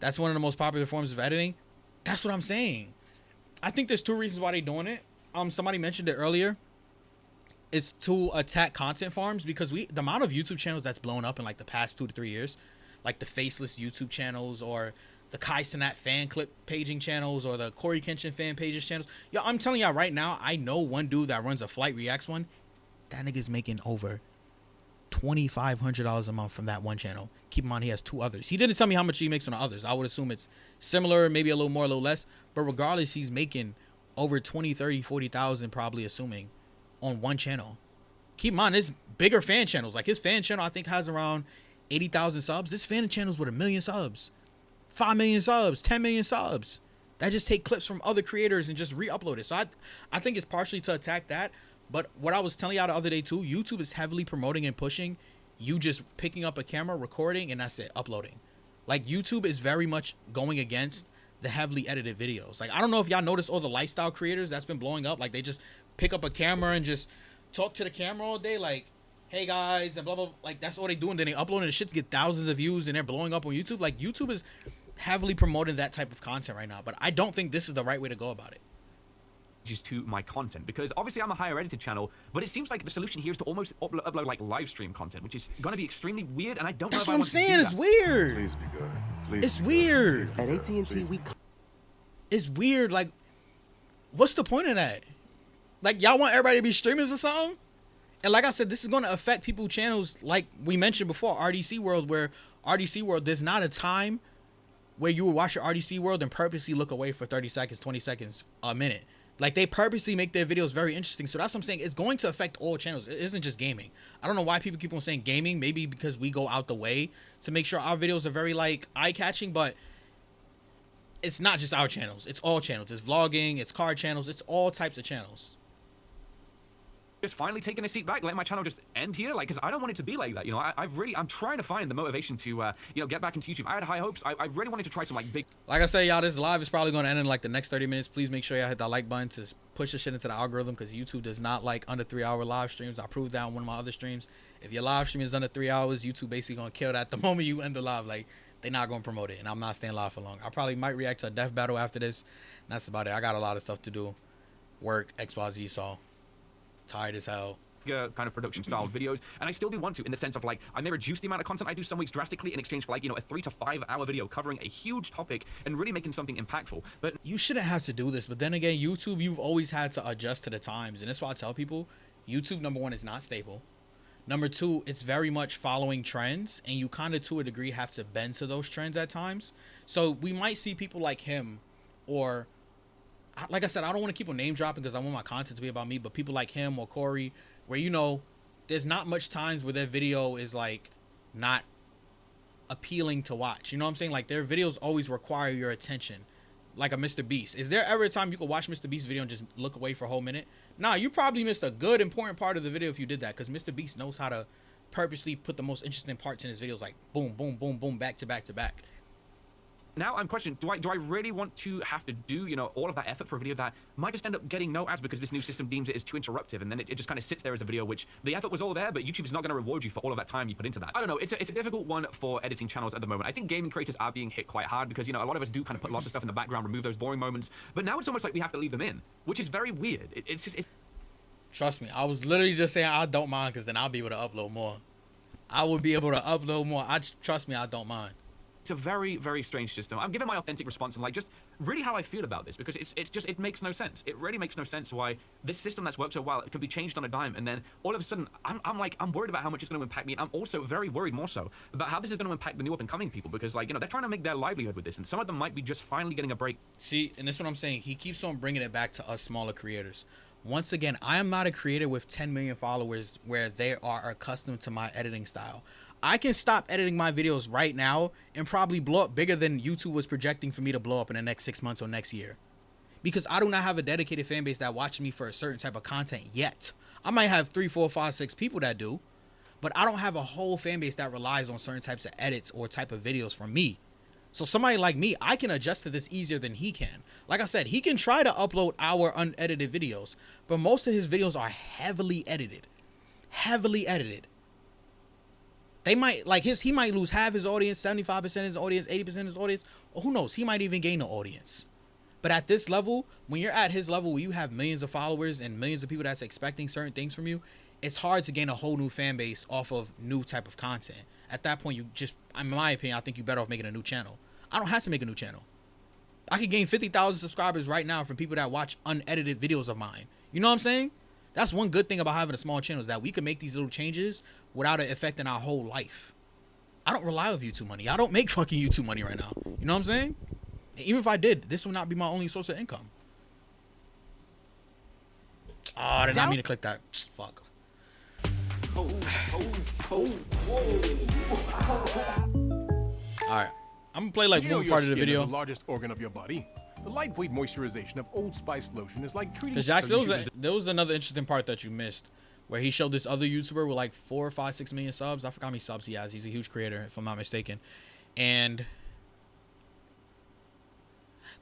That's one of the most popular forms of editing. That's what I'm saying. I think there's 2 reasons why they're doing it. Somebody mentioned it earlier. It's to attack content farms because the amount of YouTube channels that's blown up in like the past 2 to 3 years, like the faceless YouTube channels or the Kai Cenat fan clip paging channels or the Corey Kenshin fan pages channels. Yo, I'm telling y'all right now, I know one dude that runs a Flight Reacts one. That nigga's making over $2,500 a month from that one channel. Keep in mind, he has 2 others. He didn't tell me how much he makes on the others. I would assume it's similar, maybe a little more, a little less. But regardless, he's making over 20, 30, 40,000, probably assuming, on one channel. Keep in mind, there's bigger fan channels. Like his fan channel, I think, has around 80,000 subs. This fan channel's with 1 million subs. 5 million subs, 10 million subs. That just take clips from other creators and just re-upload it. So I think it's partially to attack that. But what I was telling y'all the other day too, YouTube is heavily promoting and pushing you just picking up a camera, recording, and that's it, uploading. Like, YouTube is very much going against the heavily edited videos. Like, I don't know if y'all notice all the lifestyle creators that's been blowing up. Like, they just pick up a camera and just talk to the camera all day. Like, hey guys, and blah, blah, blah. Like, that's all they do. And then they upload and the shits get thousands of views and they're blowing up on YouTube. Like, YouTube is heavily promoting that type of content right now. But I don't think this is the right way to go about it. To my content, because obviously I'm a higher edited channel, but it seems like the solution here is to almost upload like live stream content, which is going to be extremely weird, and I don't know That's if what I'm saying. It's weird. Please be good. Please It's be good. weird. Please be At good. AT&T, we It's weird. Like, what's the point of that? Like, y'all want everybody to be streamers or something? And like I said, this is going to affect people's channels, like we mentioned before, RDC World, where RDC World, there's not a time where you would watch your RDC World and purposely look away for 30 seconds, 20 seconds, a minute. Like, they purposely make their videos very interesting. So that's what I'm saying. It's going to affect all channels. It isn't just gaming. I don't know why people keep on saying gaming. Maybe because we go out the way to make sure our videos are very, like, eye-catching. But it's not just our channels. It's all channels. It's vlogging. It's car channels. It's all types of channels. just finally taking a seat back, letting my channel just end here, like, because I don't want it to be like that. You know, I'm trying to find the motivation to, you know, get back into YouTube. I had high hopes. I really wanted to try some like big. Like I said, y'all, this live is probably going to end in like the next 30 minutes. Please make sure y'all hit that like button to push the shit into the algorithm, because YouTube does not like under 3-hour live streams. I proved that on one of my other streams. If your live stream is under 3 hours, YouTube basically going to kill that the moment you end the live. Like, they're not going to promote it, and I'm not staying live for long. I probably might react to a death battle after this. And that's about it. I got a lot of stuff to do. Work, XYZ, so tired as hell. Kind of production style videos, and I still do want to, in the sense of like I may reduce the amount of content I do some weeks drastically in exchange for like, you know, a 3 to 5 hour video covering a huge topic and really making something impactful. But you shouldn't have to do this, but then again, YouTube, you've always had to adjust to the times, and that's why I tell people YouTube, number one, is not stable. Number two, it's very much following trends, and you kind of to a degree have to bend to those trends at times. So we might see people like him, or like I said, I don't want to keep on name dropping because I want my content to be about me, but people like him or Corey, where, you know, there's not much times where their video is like not appealing to watch. You know what I'm saying? Like, their videos always require your attention. Like a Mr. Beast. Is there ever a time you could watch Mr. Beast's video and just look away for a whole minute? Nah, you probably missed a good important part of the video if you did that, because Mr. Beast knows how to purposely put the most interesting parts in his videos, like boom, boom, boom, boom, back to back to back. now I'm questioning, do I really want to have to do, you know, all of that effort for a video that might just end up getting no ads because this new system deems it as too interruptive, and then it just kind of sits there as a video, which the effort was all there, but YouTube is not going to reward you for all of that time you put into that. I don't know, it's a difficult one for editing channels at the moment. I think gaming creators are being hit quite hard because, you know, a lot of us do kind of put lots of stuff in the background, remove those boring moments, but now it's almost like we have to leave them in, which is very weird. It's Trust me, I was literally just saying I don't mind, because then I'll be able to upload more. I would be able to upload more. Trust me, I don't mind. It's a very, very strange system. I'm giving my authentic response and like just really how I feel about this, because it makes no sense. It really makes no sense why this system that's worked so well, it can be changed on a dime, and then all of a sudden I'm worried about how much it's going to impact me, and I'm also very worried more so about how this is going to impact the new up and coming people, because, like, you know, they're trying to make their livelihood with this, and some of them might be just finally getting a break. See, and that's what I'm saying. He keeps on bringing it back to us smaller creators. Once again, I am not a creator with 10 million followers where they are accustomed to my editing style. I can stop editing my videos right now and probably blow up bigger than YouTube was projecting for me to blow up in the next 6 months or next year. Because I do not have a dedicated fan base that watches me for a certain type of content yet. I might have 3, 4, 5, 6 people that do, but I don't have a whole fan base that relies on certain types of edits or type of videos from me. So somebody like me, I can adjust to this easier than he can. Like I said, he can try to upload our unedited videos, but most of his videos are heavily edited. Heavily edited. They might, like, he might lose half his audience, 75% of his audience, 80% of his audience, or who knows, he might even gain an audience. But at this level, when you're at his level where you have millions of followers and millions of people that's expecting certain things from you, it's hard to gain a whole new fan base off of new type of content. At that point, you just, in my opinion, I think you're better off making a new channel. I don't have to make a new channel. I could gain 50,000 subscribers right now from people that watch unedited videos of mine. You know what I'm saying? That's one good thing about having a small channel, is that we can make these little changes without it affecting our whole life. I don't rely on YouTube money. I don't make fucking YouTube money right now. You know what I'm saying? And even if I did, this would not be my only source of income. Oh, I did not mean to click that. Fuck. Alright. I'm gonna play like You know one your part of the skin is video. the largest organ of your body. The lightweight moisturization of Old Spice lotion is like treating. Because Jax, so you there was another interesting part that you missed. where he showed this other YouTuber with like 4, 5, 6 million subs. I forgot how many subs he has. He's a huge creator, if I'm not mistaken. And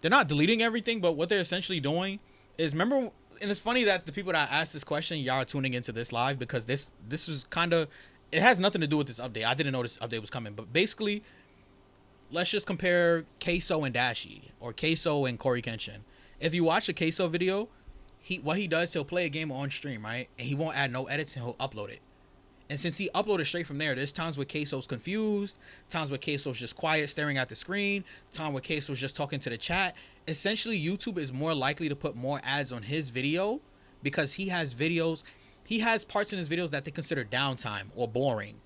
they're not deleting everything, but what they're essentially doing is, remember, and it's funny that the people that asked this question, y'all are tuning into this live, because this was kind of, it has nothing to do with this update. I didn't know this update was coming, but basically, let's just compare Queso and Dashi, or Queso and Corey Kenshin. If you watch a Queso video, what he does, he'll play a game on stream, right? And he won't add no edits, and he'll upload it. And since he uploaded straight from there's times where Queso's confused, times where Queso's just quiet, staring at the screen, time where Queso's just talking to the chat. Essentially, YouTube is more likely to put more ads on his video because he has parts in his videos that they consider downtime or boring.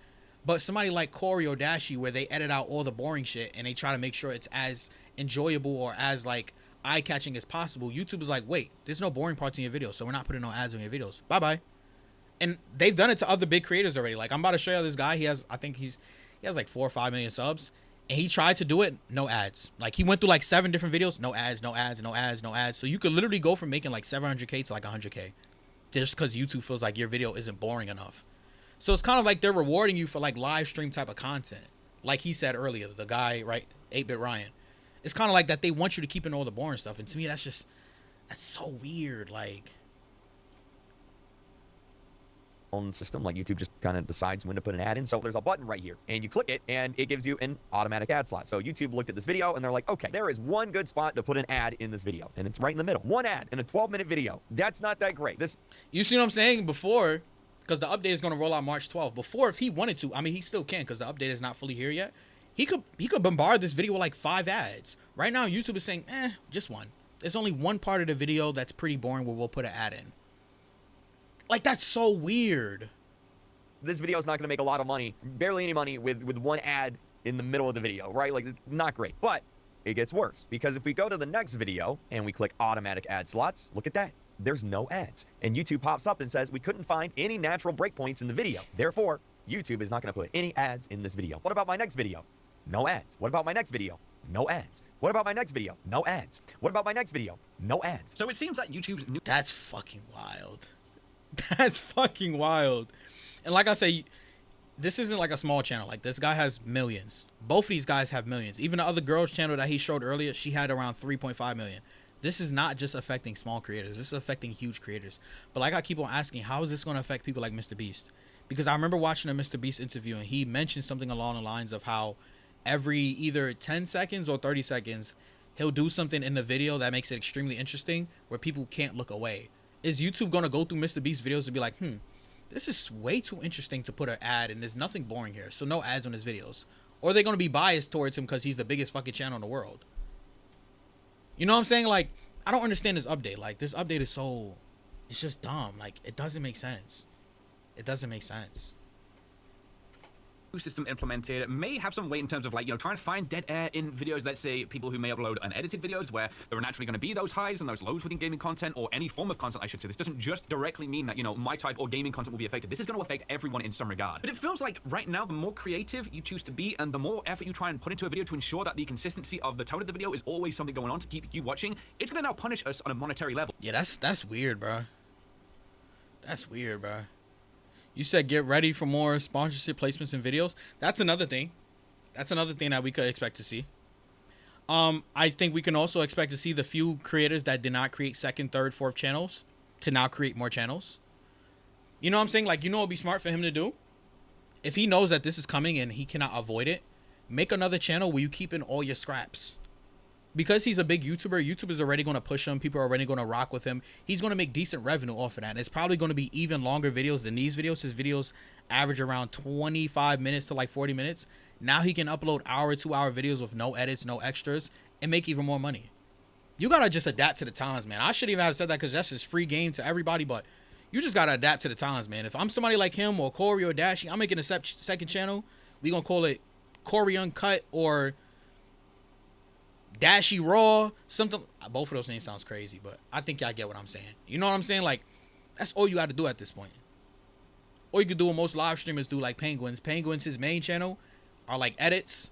But somebody like Corey or Dashi, where they edit out all the boring shit and they try to make sure it's as enjoyable or as like eye-catching as possible, YouTube is like, wait, there's no boring parts in your video, so we're not putting no ads on your videos. Bye-bye. And they've done it to other big creators already. Like, I'm about to show you this guy. He has like 4 or 5 million subs. And he tried to do it, no ads. Like, he went through like 7 different videos, no ads, no ads, no ads, no ads. So you could literally go from making like 700K to like 100K. Just because YouTube feels like your video isn't boring enough. So it's kind of like they're rewarding you for like live stream type of content. Like he said earlier, the guy, right, 8-Bit Ryan. It's kind of like that they want you to keep in all the boring stuff. And to me, that's so weird. Like, own system, like YouTube just kind of decides when to put an ad in. So there's a button right here and you click it and it gives you an automatic ad slot. So YouTube looked at this video and they're like, okay, there is one good spot to put an ad in this video, and it's right in the middle. One ad in a 12-minute video. That's not that great. You see what I'm saying? Before, because the update is going to roll out March 12th. Before, if he wanted to, I mean, he still can because the update is not fully here yet. He could bombard this video with like 5 ads. Right now, YouTube is saying, just one. There's only one part of the video that's pretty boring where we'll put an ad in. Like, that's so weird. This video is not going to make a lot of money, barely any money, with one ad in the middle of the video, right? Like, it's not great. But it gets worse, because if we go to the next video and we click automatic ad slots, look at that. There's no ads. And YouTube pops up and says we couldn't find any natural breakpoints in the video. Therefore, YouTube is not going to put any ads in this video. What about my next video? No ads. What about my next video? No ads. What about my next video? No ads. What about my next video? No ads. So it seems that YouTube's new... That's fucking wild. That's fucking wild. And like I say, this isn't like a small channel. Like, this guy has millions. Both of these guys have millions. Even the other girl's channel that he showed earlier, she had around 3.5 million. This is not just affecting small creators. This is affecting huge creators. But like I keep on asking, how is this going to affect people like Mr. Beast? Because I remember watching a Mr. Beast interview and he mentioned something along the lines of how every either 10 seconds or 30 seconds, he'll do something in the video that makes it extremely interesting where people can't look away. Is YouTube going to go through Mr. Beast videos and be like, this is way too interesting to put an ad and there's nothing boring here, so no ads on his videos? Or are they going to be biased towards him because he's the biggest fucking channel in the world? You know what I'm saying? Like, I don't understand this update. Like, this update is so, it's just dumb. Like, it doesn't make sense. It doesn't make sense. System implemented may have some weight in terms of, like, trying to find dead air in videos. Let's say people who may upload unedited videos where there are naturally going to be those highs and those lows within gaming content, or any form of content, I should say. This doesn't just directly mean that, my type or gaming content will be affected. This is going to affect everyone in some regard. But it feels like right now, the more creative you choose to be and the more effort you try and put into a video to ensure that the consistency of the tone of the video is always something going on to keep you watching, it's going to now punish us on a monetary level. Yeah, that's weird, bro. That's weird, bro. You said get ready for more sponsorship placements in videos. That's another thing. That's another thing that we could expect to see. I think we can also expect to see the few creators that did not create 2nd, 3rd, 4th channels to now create more channels. You know what I'm saying? Like, it'd be smart for him to do? If he knows that this is coming and he cannot avoid it, make another channel where you keep in all your scraps. Because he's a big YouTuber, YouTube is already going to push him. People are already going to rock with him. He's going to make decent revenue off of that. And it's probably going to be even longer videos than these videos. His videos average around 25 minutes to like 40 minutes. Now he can upload 2-hour videos with no edits, no extras, and make even more money. You got to just adapt to the times, man. I shouldn't even have said that because that's just free game to everybody, but you just got to adapt to the times, man. If I'm somebody like him or Corey or Dashi, I'm making a second channel. We going to call it Corey Uncut or Dashi Raw, something. Both of those names sounds crazy, but I think y'all get what I'm saying. You know what I'm saying? Like, that's all you got to do at this point. Or you could do what most live streamers do, like Penguins. Penguins, his main channel, are like edits.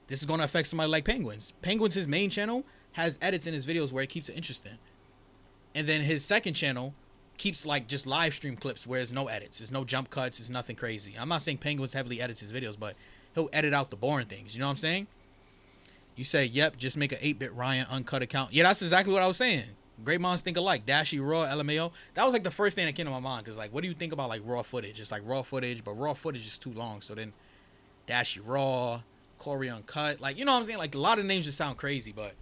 This is going to affect somebody like Penguins. Penguins, his main channel, has edits in his videos where it keeps it interesting. And then his second channel keeps like just live stream clips where there's no edits, there's no jump cuts, it's nothing crazy. I'm not saying Penguins heavily edits his videos, but he'll edit out the boring things. You know what I'm saying? You say, yep, just make an 8-bit Ryan uncut account. Yeah, that's exactly what I was saying. Great minds think alike. Dashy, raw, LMAO. That was like the first thing that came to my mind. Because, like, what do you think about, like, raw footage? It's like raw footage, but raw footage is too long. So then Dashy raw, Corey uncut. Like, you know what I'm saying? Like, a lot of names just sound crazy, but...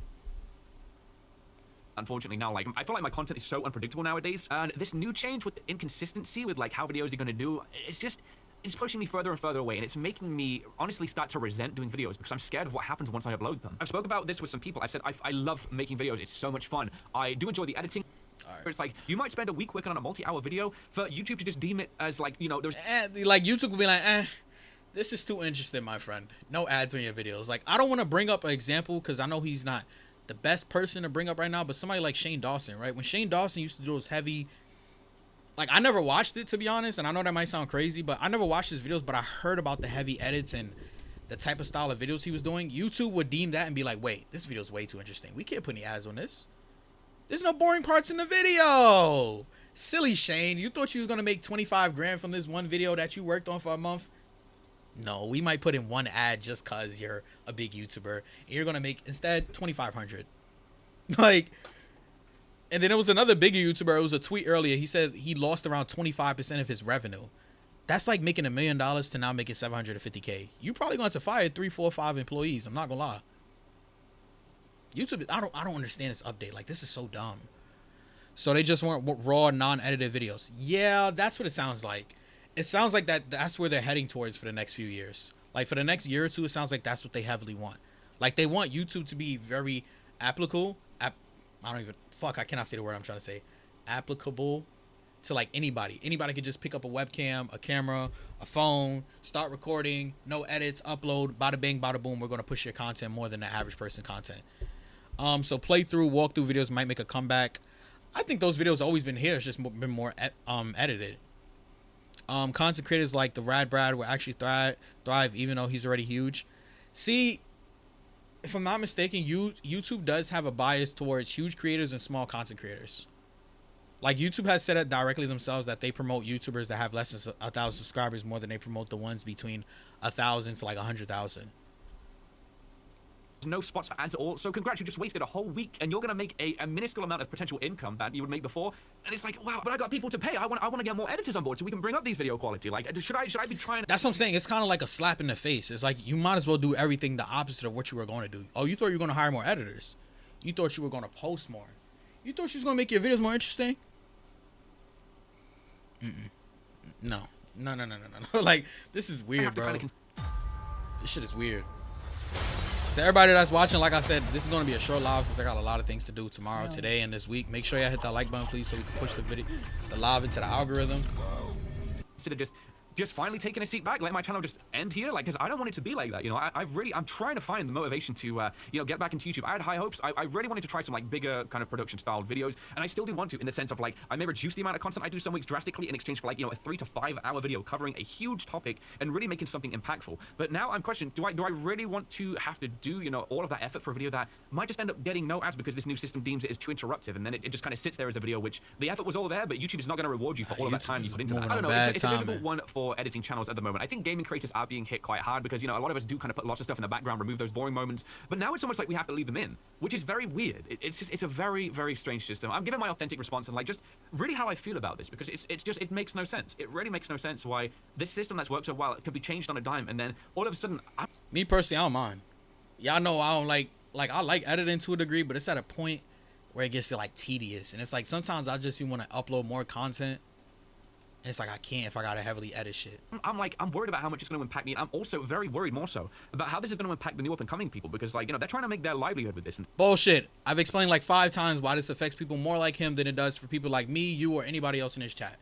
Unfortunately now, like, I feel like my content is so unpredictable nowadays. And this new change with the inconsistency with, like, how videos are going to do, it's pushing me further and further away, and it's making me honestly start to resent doing videos because I'm scared of what happens once I upload them. I've spoke about this with some people. I've said I love making videos. It's so much fun. I do enjoy the editing. Right. It's like you might spend a week working on a multi-hour video for YouTube to just deem it as like, you know, there's like YouTube will be like, this is too interesting, my friend. No ads on your videos. Like, I don't want to bring up an example because I know he's not the best person to bring up right now, but somebody like Shane Dawson, right? When Shane Dawson used to do those heavy, like, I never watched it, to be honest, and I know that might sound crazy, but I never watched his videos, but I heard about the heavy edits and the type of style of videos he was doing. YouTube would deem that and be like, wait, this video's way too interesting. We can't put any ads on this. There's no boring parts in the video. Silly Shane. You thought you was going to make 25 grand from this one video that you worked on for a month? No, we might put in one ad just because you're a big YouTuber. And you're going to make, instead, 2,500. Like... And then there was another bigger YouTuber. It was a tweet earlier. He said he lost around 25% of his revenue. That's like making $1 million to now making $750K. You probably going to fire 3, 4, 5 employees. I'm not gonna lie. YouTube, I don't understand this update. Like, this is so dumb. So they just want raw, non-edited videos. Yeah, that's what it sounds like. It sounds like that's where they're heading towards for the next few years. Like, for the next year or two, it sounds like that's what they heavily want. Like, they want YouTube to be very applicable. I cannot say the word I'm trying to say. Applicable to like anybody. Anybody could just pick up a webcam, a camera, a phone, start recording, no edits, upload, bada bing, bada boom. We're going to push your content more than the average person content. So playthrough, walkthrough videos might make a comeback. I think those videos always been here. It's just been more edited. Content creators like the Rad Brad will actually thrive even though he's already huge. See, if I'm not mistaken, YouTube does have a bias towards huge creators and small content creators. Like, YouTube has said it directly themselves that they promote YouTubers that have less than 1,000 subscribers more than they promote the ones between 1,000 to like 100,000. No spots for ads at all. So congrats, you just wasted a whole week and you're going to make a minuscule amount of potential income that you would make before. And it's like, wow, but I got people to pay. I want to get more editors on board so we can bring up these video quality. Like, should I be trying to... That's what I'm saying. It's kind of like a slap in the face. It's like, you might as well do everything the opposite of what you were going to do. Oh, you thought you were going to hire more editors. You thought you were going to post more. You thought you was going to make your videos more interesting. No. Like, this is weird, bro. This shit is weird. To everybody that's watching, like I said, this is going to be a short live because I got a lot of things to do tomorrow, today, and this week. Make sure y'all hit that like button, please, so we can push the live into the algorithm. Instead of just finally taking a seat back, let my channel just end here, like, because I don't want it to be like that, you know. I'm trying to find the motivation to you know, get back into YouTube. I had high hopes. I really wanted to try some like bigger kind of production style videos, and I still do want to, in the sense of like I may reduce the amount of content I do some weeks drastically in exchange for like, you know, a 3 to 5 hour video covering a huge topic and really making something impactful. But now I'm questioning, do I really want to have to do, you know, all of that effort for a video that might just end up getting no ads because this new system deems it as too interruptive, and then it just kind of sits there as a video which the effort was all there, but YouTube is not going to reward you for all of that time you put into that. I don't know. It's a difficult one for editing channels at the moment. I think gaming creators are being hit quite hard because, you know, a lot of us do kind of put lots of stuff in the background, remove those boring moments, but now it's almost like we have to leave them in, which is very weird. It's a very, very strange system. I'm giving my authentic response and like just really how I feel about this, because it makes no sense. It really makes no sense why this system that's worked so well, it can be changed on a dime, and then all of a sudden... Me personally, I don't mind. Y'all know I don't like I like editing to a degree, but it's at a point where it gets like tedious, and it's like sometimes I just want to upload more content. And it's like I can't if I gotta heavily edit shit. I'm worried about how much it's going to impact me. I'm also very worried more so about how this is going to impact the new up-and-coming people, because, like, you know, they're trying to make their livelihood with this. Bullshit. I've explained like 5 times why this affects people more like him than it does for people like me, you, or anybody else in this chat.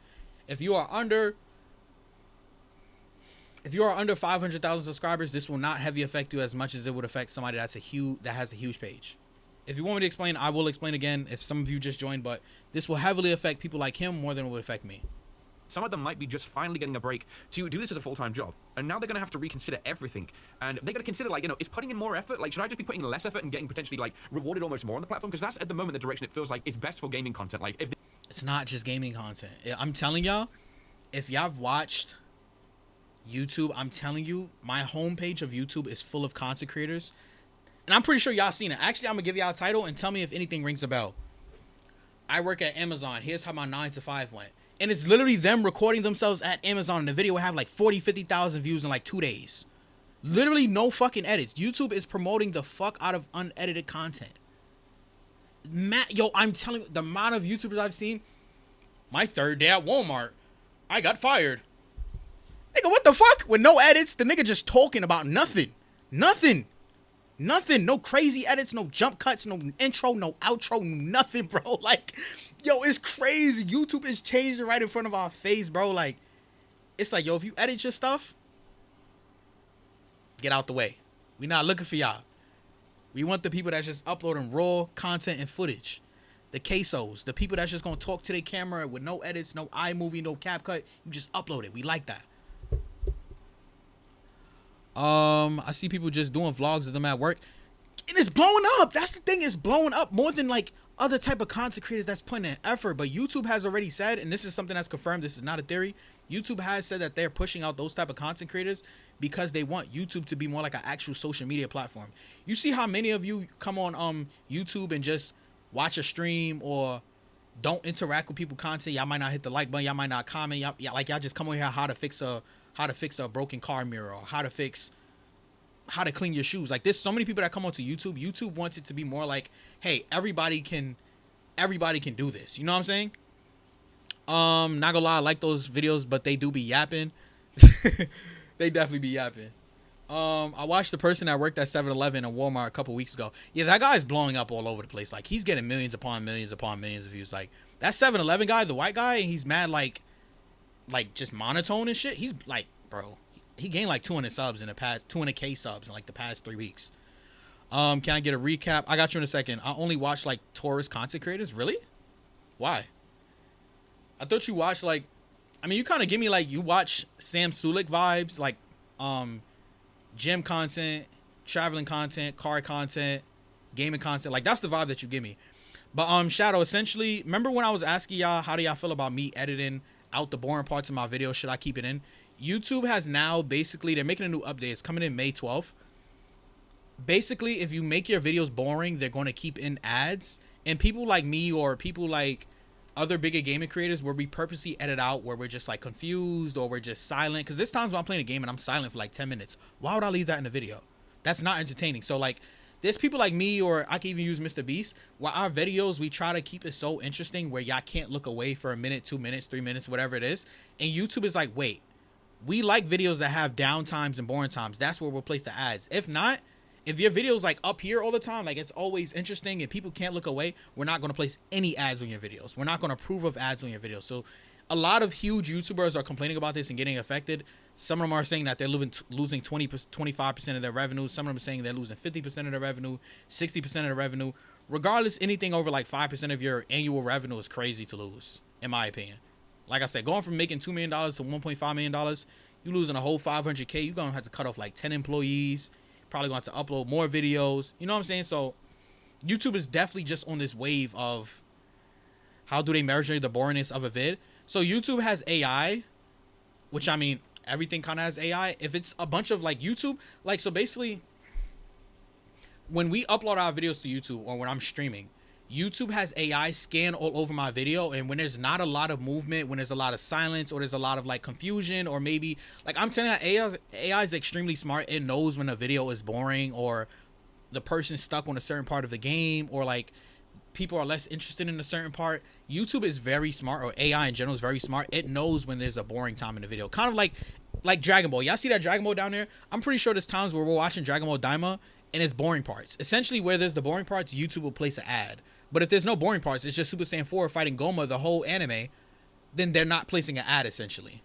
If you are under 500,000 subscribers, this will not heavily affect you as much as it would affect somebody that has a huge page. If you want me to explain, I will explain again if some of you just joined, but this will heavily affect people like him more than it would affect me. Some of them might be just finally getting a break to do this as a full-time job. And now they're going to have to reconsider everything. And they're going to consider, like, you know, is putting in more effort? Like, should I just be putting in less effort and getting potentially, like, rewarded almost more on the platform? Because that's, at the moment, the direction it feels like is best for gaming content. Like, if... It's not just gaming content. I'm telling y'all, if y'all have watched YouTube, I'm telling you, my homepage of YouTube is full of content creators. And I'm pretty sure y'all seen it. Actually, I'm going to give y'all a title and tell me if anything rings a bell. I work at Amazon. Here's how my 9 to 5 went. And it's literally them recording themselves at Amazon. And the video will have like 40, 50,000 views in like 2 days. Literally no fucking edits. YouTube is promoting the fuck out of unedited content. Yo, I'm telling you, the amount of YouTubers I've seen. My third day at Walmart, I got fired. Nigga, what the fuck? With no edits, the nigga just talking about nothing. Nothing. No crazy edits, no jump cuts, no intro, no outro, nothing, bro. Like, yo, it's crazy. YouTube is changing right in front of our face, bro. Like, it's like, yo, if you edit your stuff, get out the way. We not looking for y'all. We want the people that's just uploading raw content and footage. The quesos, the people that's just gonna talk to their camera with no edits, no iMovie, no CapCut. You just upload it. We like that. I see people just doing vlogs of them at work, and it's blowing up. That's the thing, it's blowing up more than like other type of content creators that's putting in effort. But YouTube has already said, and this is something that's confirmed, this is not a theory, YouTube has said that they're pushing out those type of content creators because they want YouTube to be more like an actual social media platform. You see how many of you come on YouTube and just watch a stream or don't interact with people content. Y'all might not hit the like button, y'all might not comment, y'all just come on here how to fix a broken car mirror, or how to clean your shoes. Like, there's so many people that come onto YouTube. YouTube wants it to be more like, hey, everybody can do this. You know what I'm saying? Not gonna lie, I like those videos, but they do be yapping. They definitely be yapping. I watched the person that worked at 7-Eleven and Walmart a couple weeks ago. Yeah, that guy's blowing up all over the place. Like, he's getting millions upon millions upon millions of views. Like, that 7-Eleven guy, the white guy, and he's mad like just monotone and shit. He's like, bro, he gained like 200 subs in the past, 200K subs in like the past 3 weeks. Can I get a recap? I got you in a second. I only watch like tourist content creators. Really? Why? I thought you watched like, I mean, you kind of give me like, you watch Sam Sulik vibes, like gym content, traveling content, car content, gaming content. Like, that's the vibe that you give me. But Shadow, essentially, remember when I was asking y'all, how do y'all feel about me editing out the boring parts of my video? Should I keep it in? YouTube has now basically, they're making a new update. It's coming in May 12th. Basically, if you make your videos boring, they're going to keep in ads. And people like me or people like other bigger gaming creators where we purposely edit out where we're just like confused or we're just silent. Because there's times when I'm playing a game and I'm silent for like 10 minutes. Why would I leave that in the video? That's not entertaining. So like, there's people like me, or I can even use Mr. Beast, where our videos, we try to keep it so interesting where y'all can't look away for a minute, 2 minutes, 3 minutes, whatever it is. And YouTube is like, wait, we like videos that have down times and boring times. That's where we'll place the ads. If not, if your video's like up here all the time, like it's always interesting and people can't look away, we're not going to place any ads on your videos. We're not going to approve of ads on your videos. So a lot of huge YouTubers are complaining about this and getting affected. Some of them are saying that they're losing 25% of their revenue. Some of them are saying they're losing 50% of their revenue, 60% of their revenue. Regardless, anything over like 5% of your annual revenue is crazy to lose, in my opinion. Like I said, going from making $2 million to $1.5 million, you losing a whole $500K. You're going to have to cut off like 10 employees. Probably going to have to upload more videos. You know what I'm saying? So YouTube is definitely just on this wave of how do they measure the boringness of a vid. So YouTube has AI, which I mean, everything kind of has AI. If it's a bunch of like YouTube, like, so basically when we upload our videos to YouTube or when I'm streaming, YouTube has AI scan all over my video, and when there's not a lot of movement, when there's a lot of silence, or there's a lot of like confusion, or maybe like I'm telling you, AI is extremely smart. It knows when a video is boring or the person's stuck on a certain part of the game, or like people are less interested in a certain part. YouTube is very smart, or AI in general is very smart. It knows when there's a boring time in the video. Kind of like Dragon Ball. Y'all see that Dragon Ball down there? I'm pretty sure there's times where we're watching Dragon Ball Daima and it's boring parts. Essentially, where there's the boring parts, YouTube will place an ad. But if there's no boring parts, it's just Super Saiyan 4 fighting Goma, the whole anime, then they're not placing an ad, essentially.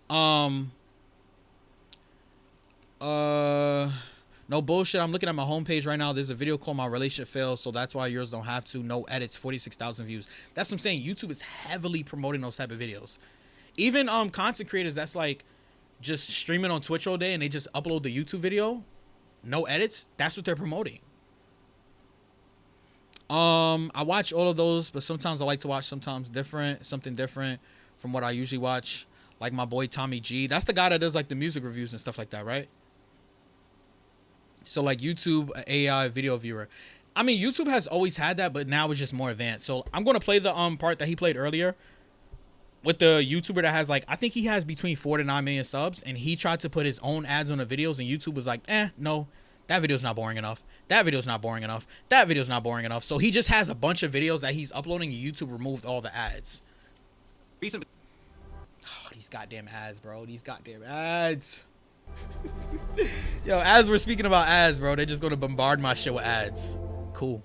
No bullshit. I'm looking at my homepage right now. There's a video called My Relationship Fails, so that's why yours don't have to. No edits, 46,000 views. That's what I'm saying. YouTube is heavily promoting those type of videos. Even content creators that's like just streaming on Twitch all day and they just upload the YouTube video, no edits, that's what they're promoting. I watch all of those, but sometimes I like to watch something different from what I usually watch. Like my boy Tommy G. That's the guy that does like the music reviews and stuff like that, right? So like YouTube AI video viewer. I mean, YouTube has always had that, but now it's just more advanced. So I'm going to play the part that he played earlier with the YouTuber that has like, I think he has between 4 to 9 million subs, and he tried to put his own ads on the videos, and YouTube was like, no, that video's not boring enough. That video's not boring enough. That video's not boring enough. So he just has a bunch of videos that he's uploading, and YouTube removed all the ads. Recent Oh, these goddamn ads, bro. These goddamn ads. Yo, as we're speaking about ads, bro, they're just gonna bombard my shit with ads. Cool.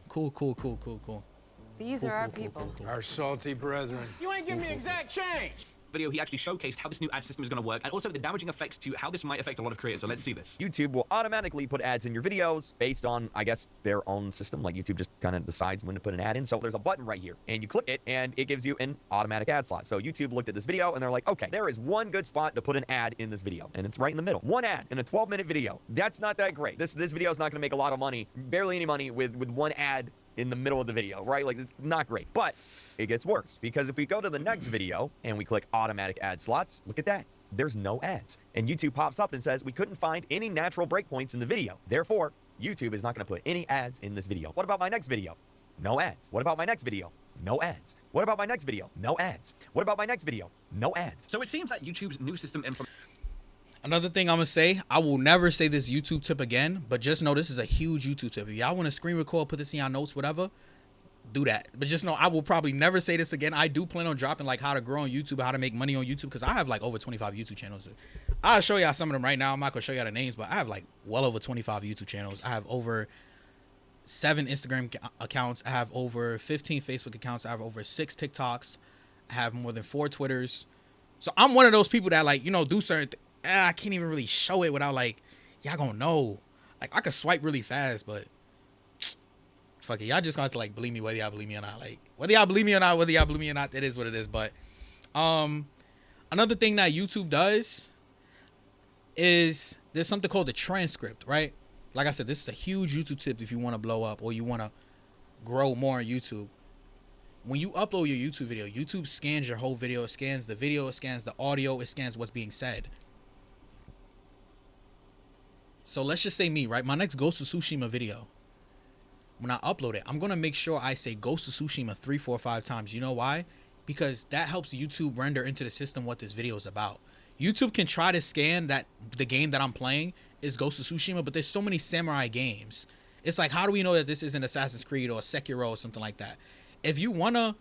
These are our people. Our salty brethren. You ain't give me exact change. video, he actually showcased how this new ad system is going to work and also the damaging effects to how this might affect a lot of creators. So let's see this. YouTube will automatically put ads in your videos based on, I guess, their own system. Like YouTube just kind of decides when to put an ad in. So there's a button right here and you click it and it gives you an automatic ad slot. So YouTube looked at this video and they're like, okay, there is one good spot to put an ad in this video. And it's right in the middle. One ad in a 12-minute video. That's not that great. This video is not going to make a lot of money, barely any money with one ad in the middle of the video, right? Like, it's not great. But it gets worse because if we go to the next video and we click automatic ad slots, look at that. There's no ads. And YouTube pops up and says we couldn't find any natural breakpoints in the video. Therefore, YouTube is not going to put any ads in this video. What about my next video? No ads. What about my next video? No ads. What about my next video? No ads. What about my next video? No ads. So it seems that YouTube's new system Another thing I'm going to say, I will never say this YouTube tip again, but just know this is a huge YouTube tip. If y'all want to screen record, put this in your notes, whatever, do that. But just know I will probably never say this again. I do plan on dropping like how to grow on YouTube, how to make money on YouTube, because I have like over 25 YouTube channels. I'll show y'all some of them right now. I'm not going to show y'all the names, but I have like well over 25 YouTube channels. I have over 7 Instagram accounts. I have over 15 Facebook accounts. I have over 6 TikToks. I have more than 4 Twitters. So I'm one of those people that like, you know, do certain things. I can't even really show it without like, y'all gonna know. Like I could swipe really fast, but fuck it. Y'all just gonna have to like believe me whether y'all believe me or not. Like whether y'all believe me or not, it is what it is. But another thing that YouTube does is there's something called the transcript, right? Like I said, this is a huge YouTube tip if you want to blow up or you want to grow more on YouTube. When you upload your YouTube video, YouTube scans your whole video. It scans the video, it scans the audio, it scans what's being said. So let's just say me, right? My next Ghost of Tsushima video, when I upload it, I'm going to make sure I say Ghost of Tsushima 3, 4, 5 times. You know why? Because that helps YouTube render into the system what this video is about. YouTube can try to scan that the game that I'm playing is Ghost of Tsushima, but there's so many samurai games. It's like, how do we know that this isn't Assassin's Creed or Sekiro or something like that? If you want to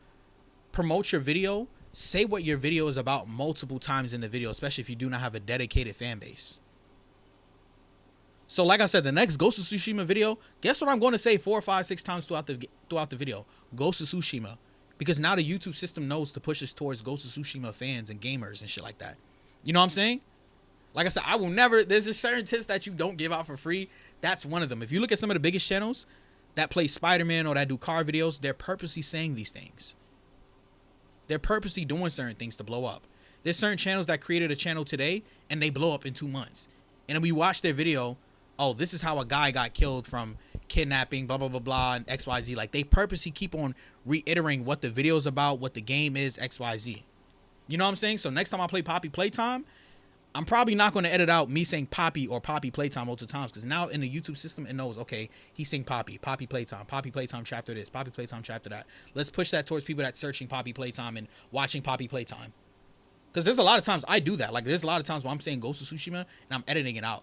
promote your video, say what your video is about multiple times in the video, especially if you do not have a dedicated fan base. So like I said, the next Ghost of Tsushima video, guess what I'm going to say 4, 5, 6 times throughout the video? Ghost of Tsushima. Because now the YouTube system knows to push us towards Ghost of Tsushima fans and gamers and shit like that. You know what I'm saying? Like I said, I will never, there's just certain tips that you don't give out for free. That's one of them. If you look at some of the biggest channels that play Spider-Man or that do car videos, they're purposely saying these things. They're purposely doing certain things to blow up. There's certain channels that created a channel today and they blow up in 2 months. And we watch their video, oh, this is how a guy got killed from kidnapping, blah, blah, blah, blah, and XYZ. Like, they purposely keep on reiterating what the video is about, what the game is, XYZ. You know what I'm saying? So next time I play Poppy Playtime, I'm probably not going to edit out me saying Poppy or Poppy Playtime multiple times, because now in the YouTube system, it knows, okay, he's saying Poppy Playtime chapter this, Poppy Playtime chapter that. Let's push that towards people that's searching Poppy Playtime and watching Poppy Playtime. Because there's a lot of times I do that. Like, there's a lot of times where I'm saying Ghost of Tsushima and I'm editing it out.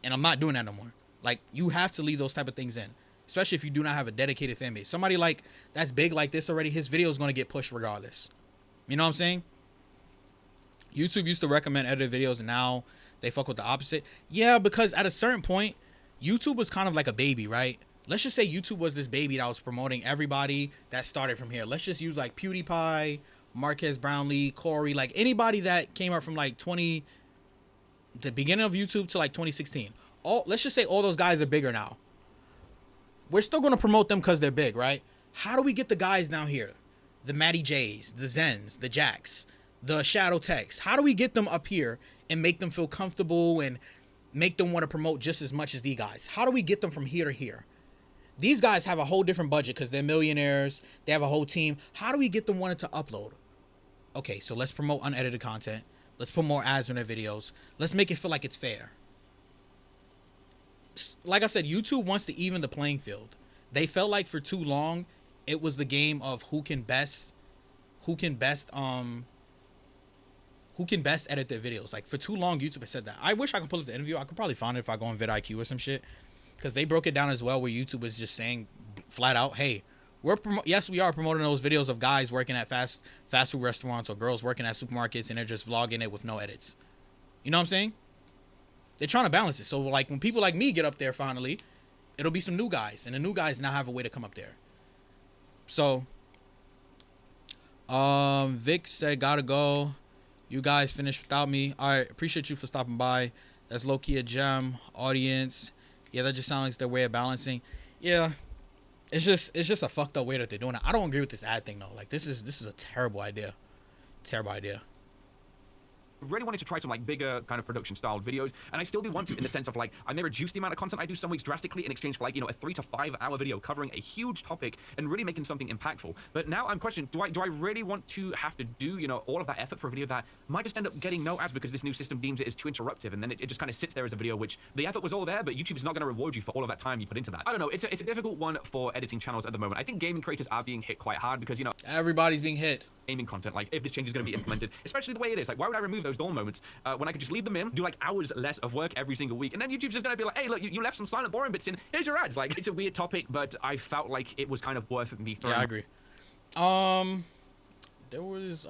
And I'm not doing that no more. Like, you have to leave those type of things in, especially if you do not have a dedicated fan base. Somebody like that's big like this already, his video is going to get pushed regardless. You know what I'm saying? YouTube used to recommend edited videos, and now they fuck with the opposite. Yeah, because at a certain point, YouTube was kind of like a baby, right? Let's just say YouTube was this baby that was promoting everybody that started from here. Let's just use like PewDiePie, Marquez Brownlee, Corey, like anybody that came up from like the beginning of YouTube to like 2016. Let's just say all those guys are bigger now. We're still going to promote them because they're big, right? How do we get the guys down here? The Matty J's, the Zens, the Jacks, the Shadow Techs. How do we get them up here and make them feel comfortable and make them want to promote just as much as these guys? How do we get them from here to here? These guys have a whole different budget because they're millionaires. They have a whole team. How do we get them wanting to upload? Okay, so let's promote unedited content. Let's put more ads on their videos. Let's make it feel like it's fair. Like I said, YouTube wants to even the playing field. They felt like for too long it was the game of who can best edit their videos. Like for too long YouTube has said that. I wish I could pull up the interview. I could probably find it if I go on vidIQ or some shit, because they broke it down as well, where YouTube was just saying flat out, hey, yes, we are promoting those videos of guys working at fast food restaurants or girls working at supermarkets, and they're just vlogging it with no edits. You know what I'm saying? They're trying to balance it. So like when people like me get up there finally, it'll be some new guys, and the new guys now have a way to come up there. So Vic said gotta go. You guys finished without me. All right, appreciate you for stopping by. That's low-key a gem. Audience, yeah, that just sounds like their way of balancing. Yeah, it's just a fucked up way that they're doing it. I don't agree with this ad thing though. Like this is a terrible idea. Terrible idea. Really wanted to try some like bigger kind of production style videos, and I still do want to, in the sense of like I may reduce the amount of content I do some weeks drastically in exchange for like, you know, a 3 to 5 hour video covering a huge topic and really making something impactful. But now I'm questioning, do I really want to have to do, you know, all of that effort for a video that might just end up getting no ads because this new system deems it as too interruptive, and then it just kind of sits there as a video which the effort was all there, but YouTube is not going to reward you for all of that time you put into that. I don't know, it's a difficult one for editing channels at the moment. I think gaming creators are being hit quite hard because, you know, everybody's being hit. Gaming content, like if this change is going to be implemented, especially the way it is, like why would I remove those dull moments when I could just leave them in, do like hours less of work every single week, and then YouTube's just going to be like, hey, look, you left some silent boring bits in, here's your ads. Like, it's a weird topic, but I felt like it was kind of worth me throwing. Yeah, I agree. There was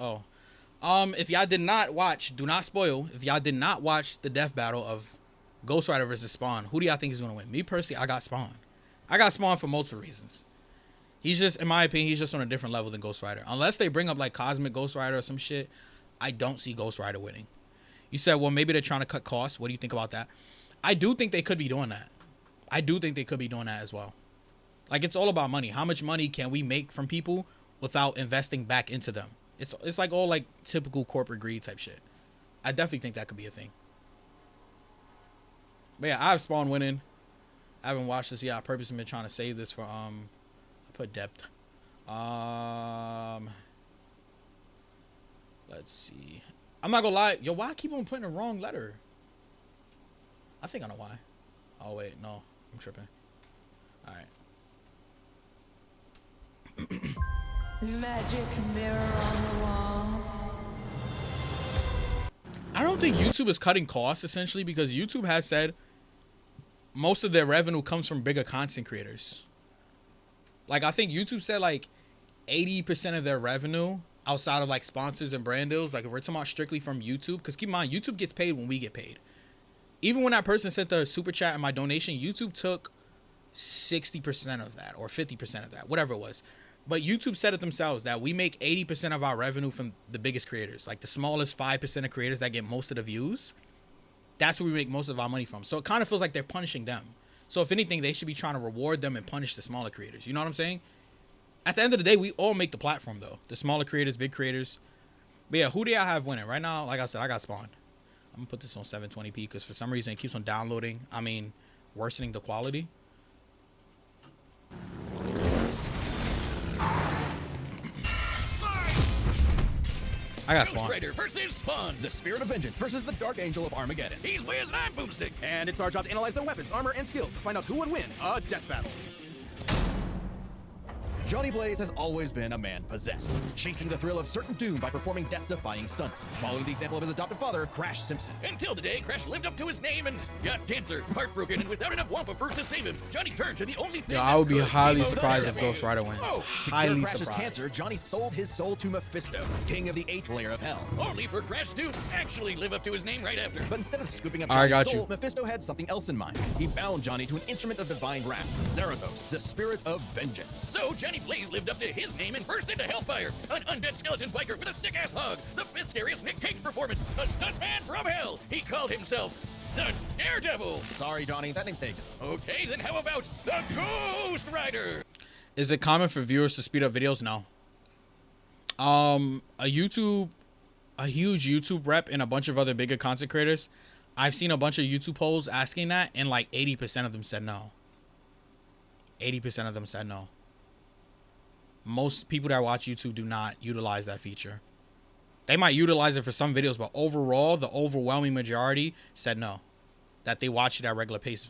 if y'all did not watch, do not spoil, if y'all did not watch the death battle of Ghost Rider versus Spawn, who do y'all think is going to win? Me personally, I got Spawn. I got Spawn for multiple reasons. He's just, in my opinion, he's just on a different level than Ghost Rider. Unless they bring up like Cosmic Ghost Rider or some shit, I don't see Ghost Rider winning. You said, well, maybe they're trying to cut costs. What do you think about that? I do think they could be doing that. I do think they could be doing that as well. Like, it's all about money. How much money can we make from people without investing back into them? It's like all like typical corporate greed type shit. I definitely think that could be a thing. But yeah, I have Spawn winning. I haven't watched this yet. I purposely been trying to save this for I put depth. Let's see. I'm not gonna lie. Yo, why I keep on putting the wrong letter? I think I know why. Oh wait, no, I'm tripping. All right. Magic mirror on the wall. I don't think YouTube is cutting costs essentially, because YouTube has said most of their revenue comes from bigger content creators. Like, I think YouTube said like 80% of their revenue outside of like sponsors and brand deals, like if we're talking about strictly from YouTube, because keep in mind, YouTube gets paid when we get paid. Even when that person sent the super chat and my donation, YouTube took 60% of that or 50% of that, whatever it was. But YouTube said it themselves that we make 80% of our revenue from the biggest creators, like the smallest 5% of creators that get most of the views. That's where we make most of our money from. So it kind of feels like they're punishing them. So if anything, they should be trying to reward them and punish the smaller creators. You know what I'm saying? At the end of the day, we all make the platform, though. The smaller creators, big creators. But yeah, who do I have winning? Right now, like I said, I got Spawn. I'm going to put this on 720p because for some reason it keeps on downloading. I mean, worsening the quality. I got Spawn. Ghost Rider versus Spawn. The Spirit of Vengeance versus the Dark Angel of Armageddon. He's Wiz and I'm Boomstick. And it's our job to analyze their weapons, armor, and skills to find out who would win a death battle. Johnny Blaze has always been a man possessed, chasing the thrill of certain doom by performing death-defying stunts, following the example of his adopted father, Crash Simpson. Until the day Crash lived up to his name and got cancer, heartbroken, and without enough Wampa fruit to save him, Johnny turned to the only thing. Yo, I would be highly surprised if Ghost Rider wins. Highly Crash's surprised. Cancer, Johnny sold his soul to Mephisto, king of the 8th layer of hell, only for Crash to actually live up to his name right after. But instead of scooping up Johnny's soul, Mephisto had something else in mind. He bound Johnny to an instrument of divine wrath, Zarathos, the Spirit of Vengeance. So Johnny Blaze lived up to his name and burst into hellfire, an undead skeleton biker with a sick-ass hug, the 5th scariest Nick Cage performance, a stuntman from hell. He called himself the Daredevil. Sorry, Johnny, that name's taken. Okay, then how about the Ghost Rider? Is it common for viewers to speed up videos? No. A huge YouTube rep and a bunch of other bigger content creators, I've seen a bunch of YouTube polls asking that, and like 80% of them said no. 80% of them said no. Most people that watch YouTube do not utilize that feature. They might utilize it for some videos, but overall, the overwhelming majority said no. That they watch it at regular pace.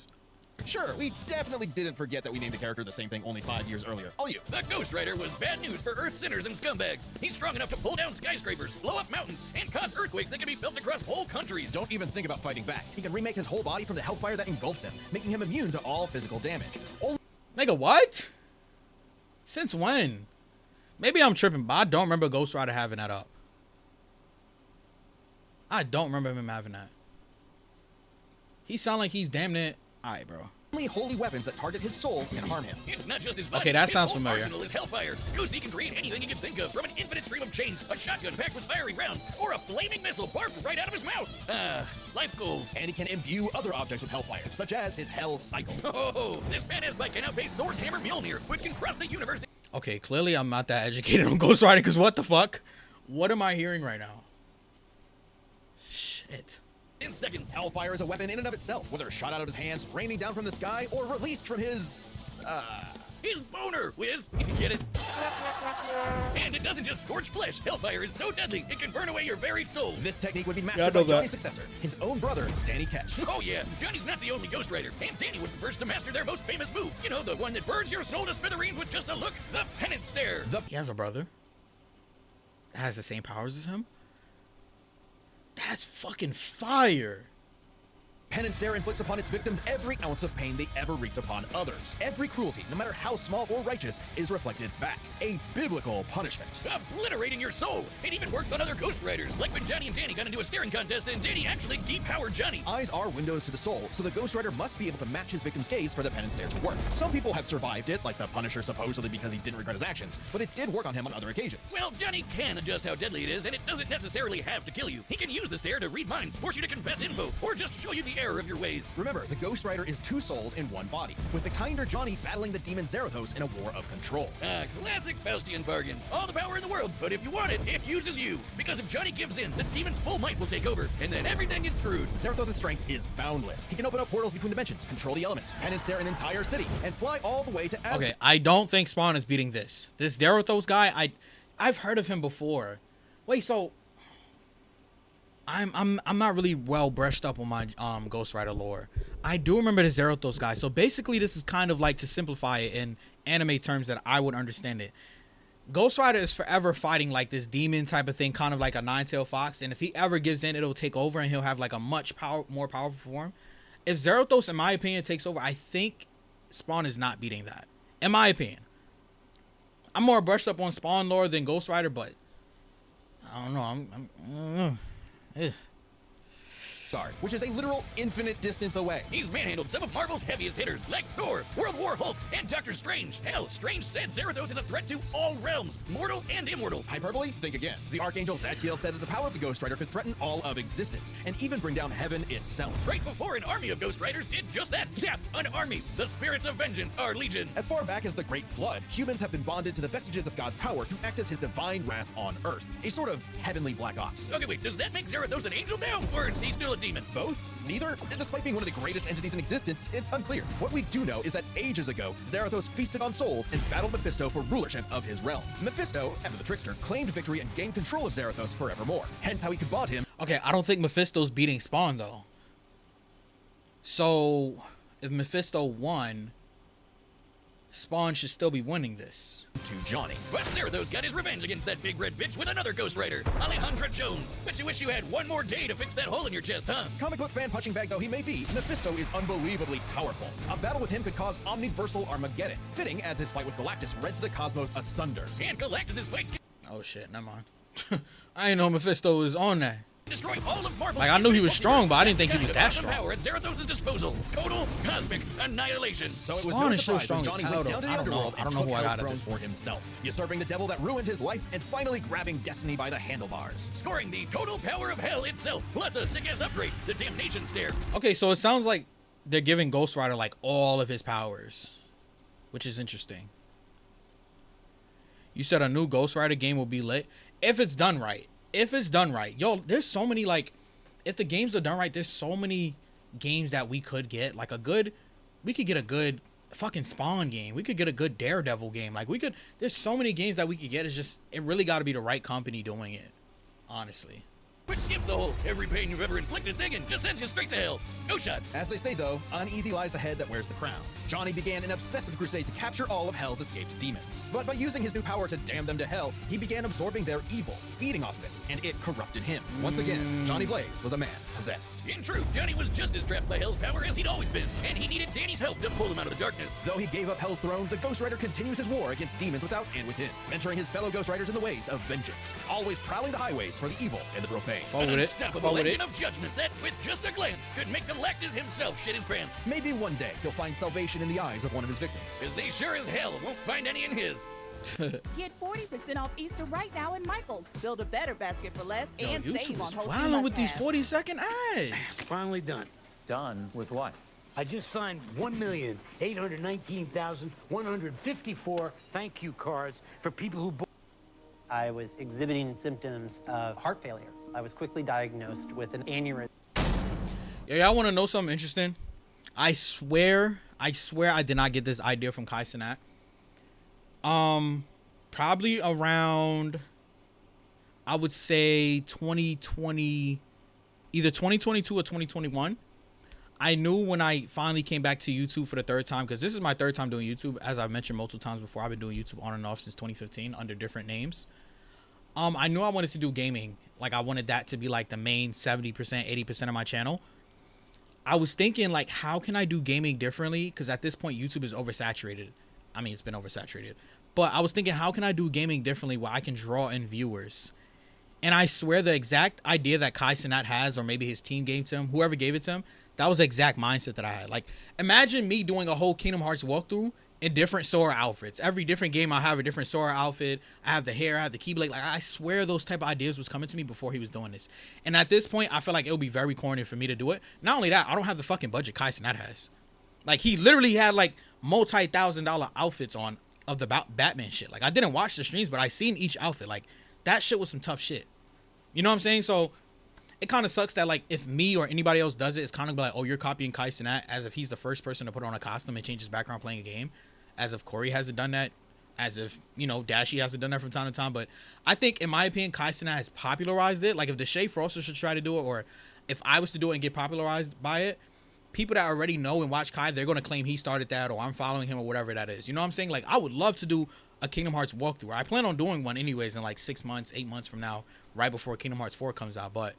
Sure, we definitely didn't forget that we named the character the same thing only 5 years earlier. All you. The Ghost Rider was bad news for Earth sinners and scumbags. He's strong enough to pull down skyscrapers, blow up mountains, and cause earthquakes that can be felt across whole countries. Don't even think about fighting back. He can remake his whole body from the hellfire that engulfs him, making him immune to all physical damage. Nigga, what? Since when? Maybe I'm tripping, but I don't remember Ghost Rider having that up. I don't remember him having that. He sound like he's damn near... Alright, bro. Only holy weapons that target his soul can harm him. It's not just his body. Okay, that his sounds whole familiar. Arsenal is hellfire. Ghosty can create anything he can think of, from an infinite stream of chains, a shotgun packed with fiery rounds, or a flaming missile barbed right out of his mouth. Life goals. And he can imbue other objects with hellfire, such as his hell cycle. Oh, this badass bike can outpace Thor's hammer Mjolnir, which can cross the universe. Okay, clearly I'm not that educated on Ghost Rider, because what the fuck? What am I hearing right now? Shit. In seconds. Hellfire is a weapon in and of itself, whether shot out of his hands, raining down from the sky, or released from his... His boner, Wiz. You get it? And it doesn't just scorch flesh. Hellfire is so deadly, it can burn away your very soul. This technique would be Yeah, I mastered know by that. Johnny's successor, his own brother, Danny Ketch. Oh yeah, Johnny's not the only Ghost Rider, and Danny was the first to master their most famous move. You know, the one that burns your soul to smithereens with just a look, the penance stare. He has a brother that has the same powers as him? That's fucking fire. Penance stare inflicts upon its victims every ounce of pain they ever wreaked upon others. Every cruelty, no matter how small or righteous, is reflected back. A biblical punishment. Obliterating your soul. It even works on other Ghost Riders, like when Johnny and Danny got into a staring contest and Danny actually depowered Johnny. Eyes are windows to the soul, so the Ghost Rider must be able to match his victim's gaze for the penance stare to work. Some people have survived it, like the Punisher supposedly because he didn't regret his actions, but it did work on him on other occasions. Well, Johnny can adjust how deadly it is, and it doesn't necessarily have to kill you. He can use the stare to read minds, force you to confess info, or just show you the error of your ways. Remember, the Ghost Rider is two souls in one body, with the kinder Johnny battling the demon Zarathos in a war of control. A classic Faustian bargain. All the power in the world, but if you want it, it uses you. Because if Johnny gives in, the demon's full might will take over, and then everything is screwed. Zarathos' strength is boundless. He can open up portals between dimensions, control the elements, penance stare an entire city, and fly all the way to Asgard. Okay, I don't think Spawn is beating this. This Zarathos guy, I've heard of him before. Wait, so I'm not really well brushed up on my Ghost Rider lore. I do remember the Zarathos guy. So basically, this is kind of like, to simplify it in anime terms that I would understand it. Ghost Rider is forever fighting like this demon type of thing, kind of like a nine-tailed fox. And if he ever gives in, it'll take over, and he'll have like a much more powerful form. If Zarathos, in my opinion, takes over, I think Spawn is not beating that. In my opinion, I'm more brushed up on Spawn lore than Ghost Rider, but I don't know. I don't know. Ugh. Which is a literal infinite distance away. He's manhandled some of Marvel's heaviest hitters, like Thor, World War Hulk, and Doctor Strange. Hell, Strange said Zarathos is a threat to all realms, mortal and immortal. Hyperbole? Think again. The Archangel Zadkiel said that the power of the Ghost Rider could threaten all of existence, and even bring down heaven itself. Right before an army of Ghost Riders did just that. Yeah, an army. The spirits of vengeance are legion. As far back as the Great Flood, humans have been bonded to the vestiges of God's power to act as his divine wrath on Earth. A sort of heavenly Black Ops. Okay, wait, does that make Zarathos an angel now, or is he still a demon? Both? Neither? Despite being one of the greatest entities in existence, it's unclear. What we do know is that ages ago, Zarathos feasted on souls and battled Mephisto for rulership of his realm. Mephisto, ever the trickster, claimed victory and gained control of Zarathos forevermore. Hence how he could bond him. Okay, I don't think Mephisto's beating Spawn, though. So, if Mephisto won, Spawn should still be winning this. To Johnny. But Zarathos got his revenge against that big red bitch with another Ghost Rider, Alejandra Jones. Bet you wish you had one more day to fix that hole in your chest, huh? Comic book fan punching bag though he may be, Mephisto is unbelievably powerful. A battle with him could cause omniversal Armageddon, fitting as his fight with Galactus rends the cosmos asunder. And Galactus' fight Oh shit, never mind. I didn't know Mephisto was on that. destroy all of Marvel's Like, I knew he was strong, but I didn't think he was that awesome strong. power at Zarathos' disposal. Total cosmic annihilation. So it was Spawn no is so surprise strong when as Johnny hell, went down to though. the I don't know. underworld I don't and know took who I Hell's got at throne this for himself, usurping the devil that ruined his life and finally grabbing destiny by the handlebars. Scoring the total power of hell itself, plus a sick-ass upgrade, the damnation stare. Okay, so it sounds like they're giving Ghost Rider like all of his powers, which is interesting. You said a new Ghost Rider game will be lit if it's done right. If it's done right, yo, there's so many, like, if the games are done right, there's so many games that we could get, like we could get a good fucking Spawn game. We could get a good Daredevil game. Like, we could, there's so many games that we could get. It's just, it really got to be the right company doing it, honestly. Which skips the whole every pain you've ever inflicted thing and just sends you straight to hell. No shot. As they say, though, uneasy lies the head that wears the crown. Johnny began an obsessive crusade to capture all of Hell's escaped demons. But by using his new power to damn them to hell, he began absorbing their evil, feeding off of it, and it corrupted him. Once again, Johnny Blaze was a man possessed. In truth, Johnny was just as trapped by Hell's power as he'd always been, and he needed Danny's help to pull him out of the darkness. Though he gave up Hell's throne, the Ghost Rider continues his war against demons without and within, mentoring his fellow Ghost Riders in the ways of vengeance, always prowling the highways for the evil and the profane. Follow An with it. unstoppable Follow with engine it. of judgment that, with just a glance, could make Galactus himself shit his pants. Maybe one day he'll find salvation in the eyes of one of his victims. Because they sure as hell won't find any in his. Get 40% off Easter right now in Michael's. Build a better basket for less Yo, and save YouTube on is hosting wilding with these must-haves. 40-second ads. Finally done. Done with what? I just signed 1,819,154 thank you cards for people who bought. I was exhibiting symptoms of heart failure. I was quickly diagnosed with an aneurysm. Yeah, y'all want to know something interesting? I swear I did not get this idea from Kai Cenat. Probably around, I would say 2020, either 2022 or 2021. I knew when I finally came back to YouTube for the third time, because this is my third time doing YouTube. As I've mentioned multiple times before, I've been doing YouTube on and off since 2015 under different names. I knew I wanted to do gaming. Like, I wanted that to be like the main 70%, 80% of my channel. I was thinking, like, how can I do gaming differently? Because at this point, YouTube is oversaturated. I mean, it's been oversaturated. But I was thinking, how can I do gaming differently where I can draw in viewers? And I swear the exact idea that Kai Cenat has, or maybe his team gave to him, whoever gave it to him, that was the exact mindset that I had. Like, imagine me doing a whole Kingdom Hearts walkthrough in different Sora outfits. Every different game I have a different Sora outfit. I have the hair, I have the Keyblade. Like, I swear those type of ideas was coming to me before he was doing this. And at this point, I feel like it would be very corny for me to do it. Not only that, I don't have the fucking budget Kai Cenat has. Like, he literally had like multi-$1,000 outfits on of the Batman shit. Like, I didn't watch the streams, but I seen each outfit. Like, that shit was some tough shit. You know what I'm saying? So it kind of sucks that, like, if me or anybody else does it, it's kind of like, oh, you're copying Kai Cenat, as if he's the first person to put on a costume and change his background playing a game. As if Corey hasn't done that. As if, you know, Dashie hasn't done that from time to time. But I think, in my opinion, Kai Cenat has popularized it. Like, if Deshae Froster should try to do it, or if I was to do it and get popularized by it, people that already know and watch Kai, they're going to claim he started that, or I'm following him, or whatever that is. You know what I'm saying? Like, I would love to do a Kingdom Hearts walkthrough. I plan on doing one anyways in like 6 months, 8 months from now, right before Kingdom Hearts 4 comes out. But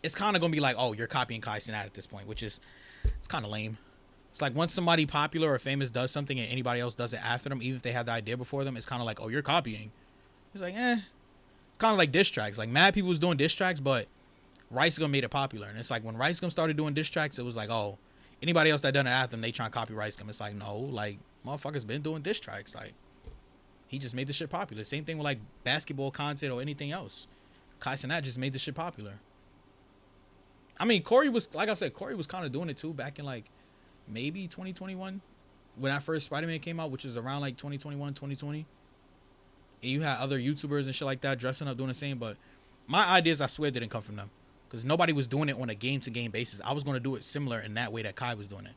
it's kind of going to be like, oh, you're copying Kai Cenat at this point, which is, it's kind of lame. It's like, once somebody popular or famous does something and anybody else does it after them, even if they had the idea before them, it's kind of like, oh, you're copying. It's like, It's kind of like diss tracks. Like, mad people was doing diss tracks, but Rice Gum made it popular. And it's like, when Rice Gum started doing diss tracks, it was like, oh, anybody else that done it after them, they try and copy Rice Gum. It's like, no, like, motherfuckers been doing diss tracks. Like, he just made this shit popular. Same thing with, like, basketball content or anything else. Kai Cenat just made this shit popular. I mean, Corey was, like I said, Corey was kind of doing it too back in, like, maybe 2021 when that first Spider-Man came out, which was around like 2021, 2020. And you had other YouTubers and shit like that dressing up doing the same, but my ideas, I swear, didn't come from them, because nobody was doing it on a game-to-game basis. I was going to do it similar in that way that Kai was doing it.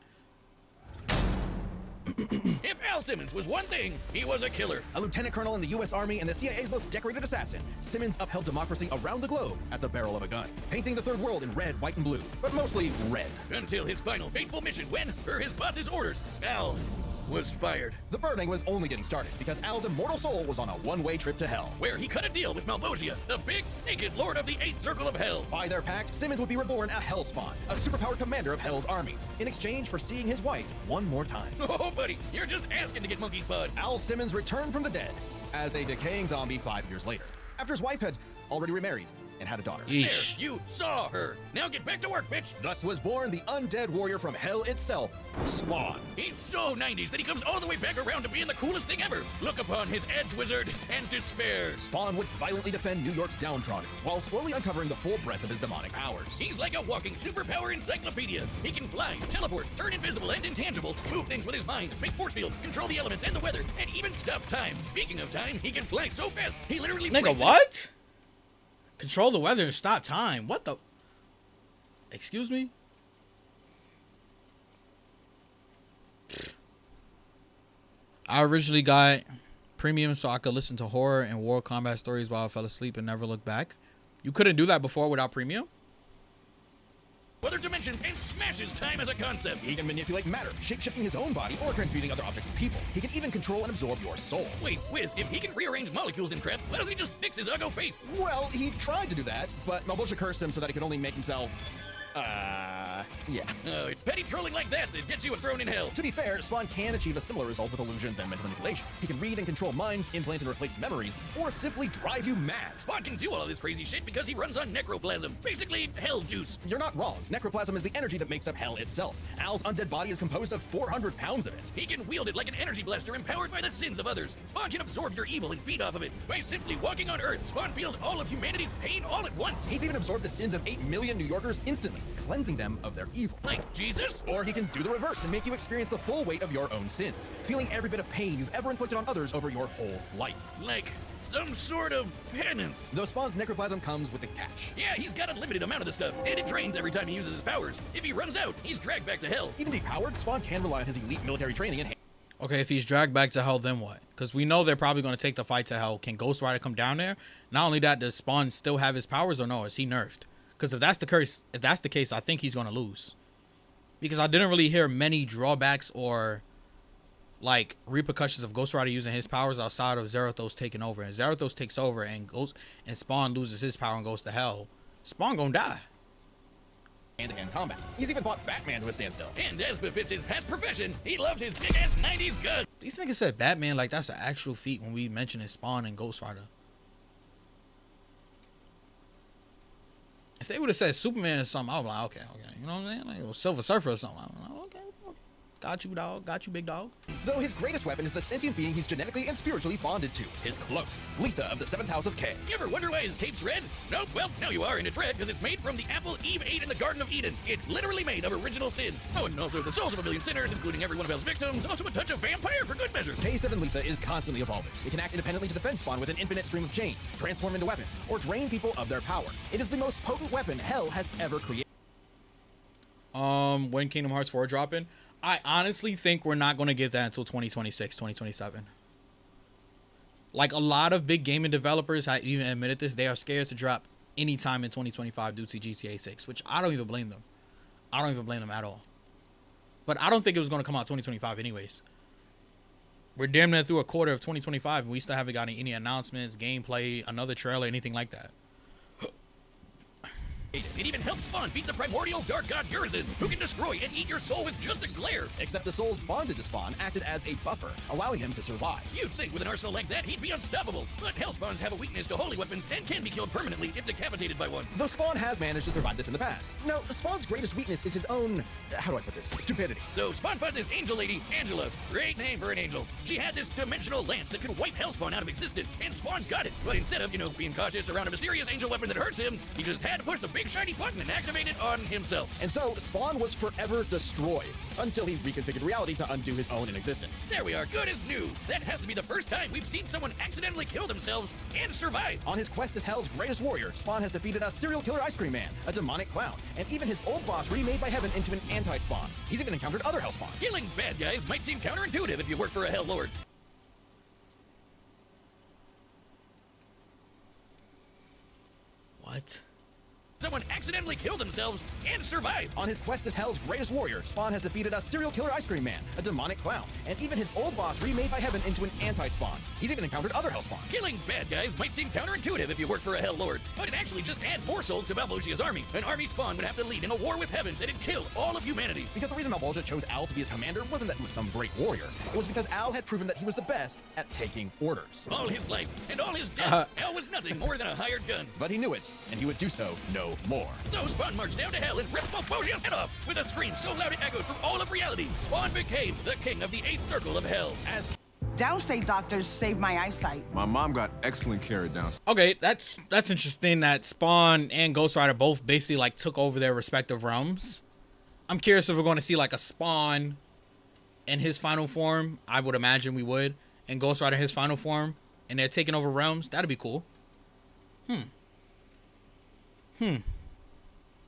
If Al Simmons was one thing, he was a killer. A lieutenant colonel in the U.S. Army and the CIA's most decorated assassin, Simmons upheld democracy around the globe at the barrel of a gun, painting the third world in red, white, and blue, but mostly red. Until his final fateful mission when, per his boss's orders, Al was fired. The burning was only getting started because Al's immortal soul was on a one-way trip to hell, where he cut a deal with Malvosia, the big, naked lord of the 8th Circle of Hell. By their pact, Simmons would be reborn a Hellspawn, a superpowered commander of Hell's armies, in exchange for seeing his wife one more time. Oh, buddy, you're just asking to get monkey's blood. Al Simmons returned from the dead as a decaying zombie 5 years later, after his wife had already remarried and had a daughter. Yeesh. There, you saw her. Now get back to work, bitch. Thus was born the undead warrior from hell itself, Spawn. He's so 90s that he comes all the way back around to being the coolest thing ever. Look upon his edge wizard and despair. Spawn would violently defend New York's downtrodden while slowly uncovering the full breadth of his demonic powers. He's like a walking superpower encyclopedia. He can fly, teleport, turn invisible and intangible, move things with his mind, make force fields, control the elements and the weather, and even stop time. Speaking of time, he can fly so fast, he literally Nigga, what? Control the weather and stop time. What the? Excuse me? I originally got premium so I could listen to horror and war combat stories while I fell asleep and never look back. You couldn't do that before without premium? Other dimensions and smashes time as a concept. He can manipulate matter, shape-shifting his own body or transmuting other objects and people. He can even control and absorb your soul. Wait, Wiz, if he can rearrange molecules and crap, why doesn't he just fix his uggo face? Well, he tried to do that, but Malbolgia cursed him so that he could only make himself... yeah. Oh, it's petty trolling like that that gets you thrown in hell. To be fair, Spawn can achieve a similar result with illusions and mental manipulation. He can read and control minds, implant and replace memories, or simply drive you mad. Spawn can do all of this crazy shit because he runs on necroplasm. Basically, hell juice. You're not wrong. Necroplasm is the energy that makes up hell itself. Al's undead body is composed of 400 pounds of it. He can wield it like an energy blaster empowered by the sins of others. Spawn can absorb your evil and feed off of it. By simply walking on Earth, Spawn feels all of humanity's pain all at once. He's even absorbed the sins of 8 million New Yorkers instantly, cleansing them of their evil. Like Jesus? Or he can do the reverse and make you experience the full weight of your own sins, feeling every bit of pain you've ever inflicted on others over your whole life. Like some sort of penance. Though Spawn's necroplasm comes with a catch. Yeah, he's got a limited amount of the stuff, and it drains every time he uses his powers. If he runs out, he's dragged back to hell. Even depowered, Spawn can rely on his elite military training and... Okay, if he's dragged back to hell, then what? Because we know they're probably going to take the fight to hell. Can Ghost Rider come down there? Not only that, does Spawn still have his powers or no? Is he nerfed? Because if that's the case, I think he's going to lose. Because I didn't really hear many drawbacks or like repercussions of Ghost Rider using his powers outside of Zarathos taking over. And Zarathos takes over and Spawn loses his power and goes to hell. Spawn gonna die. Hand-to-hand combat. He's even fought Batman to a standstill. And as befits his past profession, he loves his big-ass 90s gun. These niggas said Batman like that's an actual feat when we mention his Spawn and Ghost Rider. If they would have said Superman or something, I would be like, okay. You know what I'm saying? Like, or Silver Surfer or something. I'm like, okay. Got you, dog. Got you, big dog. Though his greatest weapon is the sentient being he's genetically and spiritually bonded to, his cloak. Letha of the 7th House of K. You ever wonder why his cape's red? Nope, well, now you are, and it's red because it's made from the apple Eve ate in the Garden of Eden. It's literally made of original sin. Oh, and also the souls of a million sinners, including every one of Hell's victims. Also a touch of vampire for good measure. K7 Letha is constantly evolving. It can act independently to defend Spawn with an infinite stream of chains, transform into weapons, or drain people of their power. It is the most potent weapon Hell has ever created. When Kingdom Hearts 4 dropping? I honestly think we're not going to get that until 2026, 2027. Like, a lot of big gaming developers have even admitted this. They are scared to drop anytime in 2025 due to GTA 6, which I don't even blame them. I don't even blame them at all. But I don't think it was going to come out 2025 anyways. We're damn near through a quarter of 2025 and we still haven't gotten any announcements, gameplay, another trailer, anything like that. It even helps Spawn beat the primordial dark god Urizen, who can destroy and eat your soul with just a glare. Except the souls bonded to Spawn acted as a buffer, allowing him to survive. You'd think with an arsenal like that, he'd be unstoppable. But Hellspawns have a weakness to holy weapons and can be killed permanently if decapitated by one. Though Spawn has managed to survive this in the past. No, Spawn's greatest weakness is his own, how do I put this, stupidity. So Spawn fought this angel lady, Angela. Great name for an angel. She had this dimensional lance that could wipe Hellspawn out of existence, and Spawn got it. But instead of, being cautious around a mysterious angel weapon that hurts him, he just had to push the big shiny button and activate it on himself. And so, Spawn was forever destroyed, until he reconfigured reality to undo his own inexistence. There we are, good as new. That has to be the first time we've seen someone accidentally kill themselves and survive. On his quest as Hell's greatest warrior, Spawn has defeated a serial killer ice cream man, a demonic clown, and even his old boss remade by Heaven into an anti-Spawn. He's even encountered other Hellspawn. Killing bad guys might seem counterintuitive if you work for a Hell Lord. What? Someone accidentally kill themselves and survive. On his quest as Hell's greatest warrior, Spawn has defeated a serial killer ice cream man, a demonic clown, and even his old boss remade by Heaven into an anti-Spawn. He's even encountered other Hellspawn. Killing bad guys might seem counterintuitive if you work for a Hell Lord, but it actually just adds more souls to Malbolgia's army. An army Spawn would have to lead in a war with Heaven that'd kill all of humanity. Because the reason Malbolgia chose Al to be his commander wasn't that he was some great warrior. It was because Al had proven that he was the best at taking orders. All his life and all his death, Al was nothing more than a hired gun. But he knew it, and he would do so no more. So Spawn marched down to hell and ripped Malbolgia's head off with a scream so loud it echoed through all of reality. Spawn became the king of the 8th circle of hell. As Downstate doctors saved my eyesight. My mom got excellent care at downstate. Okay, that's interesting that Spawn and Ghost Rider both basically like took over their respective realms. I'm curious if we're going to see like a Spawn in his final form. I would imagine we would. And Ghost Rider in his final form. And they're taking over realms. That'd be cool.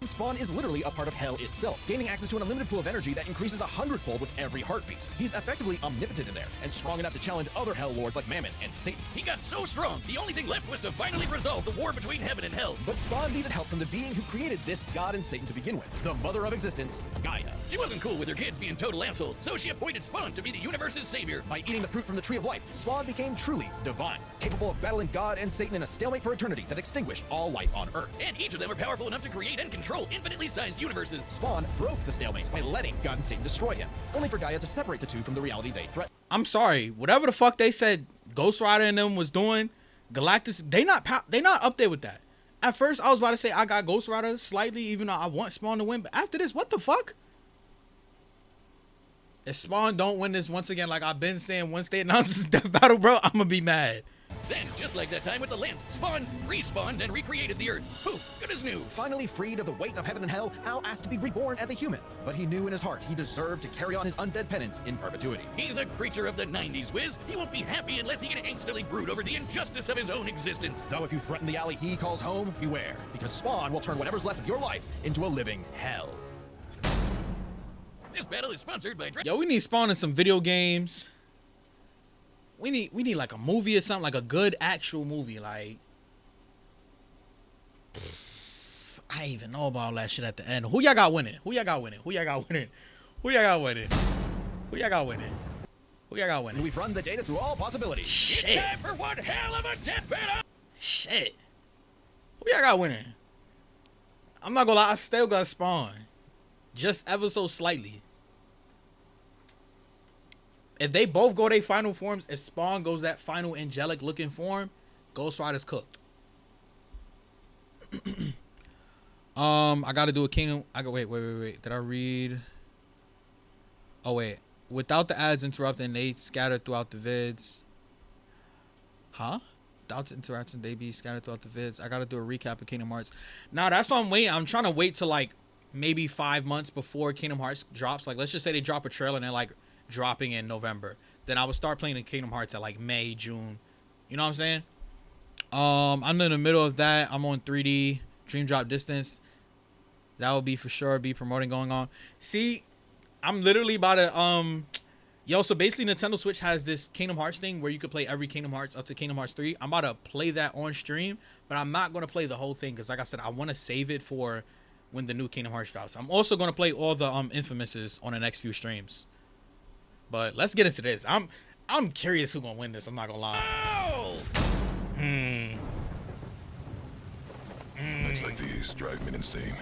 Spawn is literally a part of hell itself, gaining access to an unlimited pool of energy that increases 100-fold with every heartbeat. He's effectively omnipotent in there, and strong enough to challenge other hell lords like Mammon and Satan. He got so strong, the only thing left was to finally resolve the war between heaven and hell. But Spawn needed help from the being who created this god and Satan to begin with, the mother of existence, Gaia. She wasn't cool with her kids being total assholes, so she appointed Spawn to be the universe's savior. By eating the fruit from the Tree of Life, Spawn became truly divine, capable of battling God and Satan in a stalemate for eternity that extinguished all life on Earth. And each of them are powerful enough to create and control infinitely sized universes. Spawn broke the stalemate by letting God and Satan destroy him, only for Gaia to separate the two from the reality they threaten. I'm sorry, whatever the fuck they said Ghost Rider and them was doing, Galactus, they not up there with that. At first, I was about to say I got Ghost Rider slightly, even though I want Spawn to win. But after this, what the fuck? If Spawn don't win this once again, like I've been saying, once they announce this death battle, bro, I'm gonna be mad. Then, just like that time with the Lance, Spawn respawned and recreated the Earth. Poof, good as new. Finally freed of the weight of heaven and hell, Hal asked to be reborn as a human. But he knew in his heart he deserved to carry on his undead penance in perpetuity. He's a creature of the 90s, Wiz. He won't be happy unless he can angstily brood over the injustice of his own existence. Though if you threaten the alley he calls home, beware. Because Spawn will turn whatever's left of your life into a living hell. This battle is sponsored by... Yo, we need Spawn in some video games. We need like a movie or something, like a good actual movie. Like, I didn't even know about all that shit at the end. Who y'all got winning? Who y'all got winning? Who y'all got winning? Who y'all got winning? Who y'all got winning? Who y'all got winning? We've run the data through all possibilities. Shit. It's time for one hell of a death battle. Shit. Who y'all got winning? I'm not gonna lie, I still got Spawn. Just ever so slightly. If they both go their final forms, if Spawn goes that final angelic looking form, Ghost Rider's cooked. I gotta do a Kingdom. Wait. Did I read? Oh wait. Without the ads interrupting, they scatter throughout the vids. Huh? Without the interrupting, they be scattered throughout the vids. I gotta do a recap of Kingdom Hearts. Nah, that's what I'm waiting. I'm trying to wait till like maybe 5 months before Kingdom Hearts drops. Like, let's just say they drop a trailer and they're like dropping in November. Then I would start playing the Kingdom Hearts at like May, June. You know what I'm saying? I'm in the middle of that. I'm on 3D Dream Drop Distance. That will be for sure be promoting going on. See, I'm literally about to yo, so basically Nintendo Switch has this Kingdom Hearts thing where you could play every Kingdom Hearts up to Kingdom Hearts 3. I'm about to play that on stream, but I'm not going to play the whole thing because like I said, I want to save it for when the new Kingdom Hearts drops. I'm also going to play all the Infamouses on the next few streams. But let's get into this. I'm curious who's going to win this. I'm not going to lie. Nights like these drive me insane.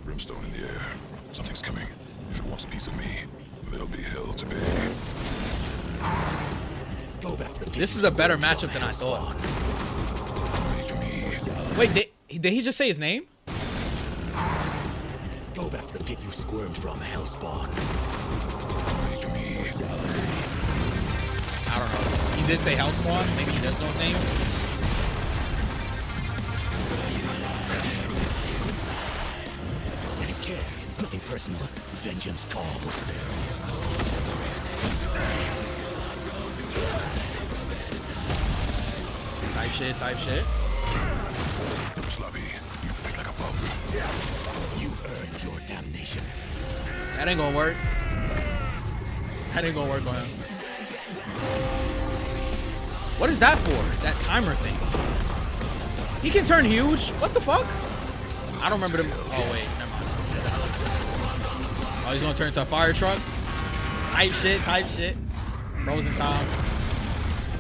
Brimstone in the air. Something's coming. If it wants a piece of me, there'll be hell to pay. This is a better matchup than I thought. Wait, did he just say his name? Go back to the pit you squirmed from, Hellspawn. I don't know. He did say Hellspawn. Maybe he does know his name. Take care. It's nothing personal. Vengeance calls. Type shit. Sloppy, you think like a bum. You've earned your damnation. That ain't gonna work. That ain't gonna work on him. What is that for? That timer thing. He can turn huge? What the fuck? I don't remember them. Oh, wait. Never mind. Oh, he's gonna turn into a fire truck? Type shit. Frozen time.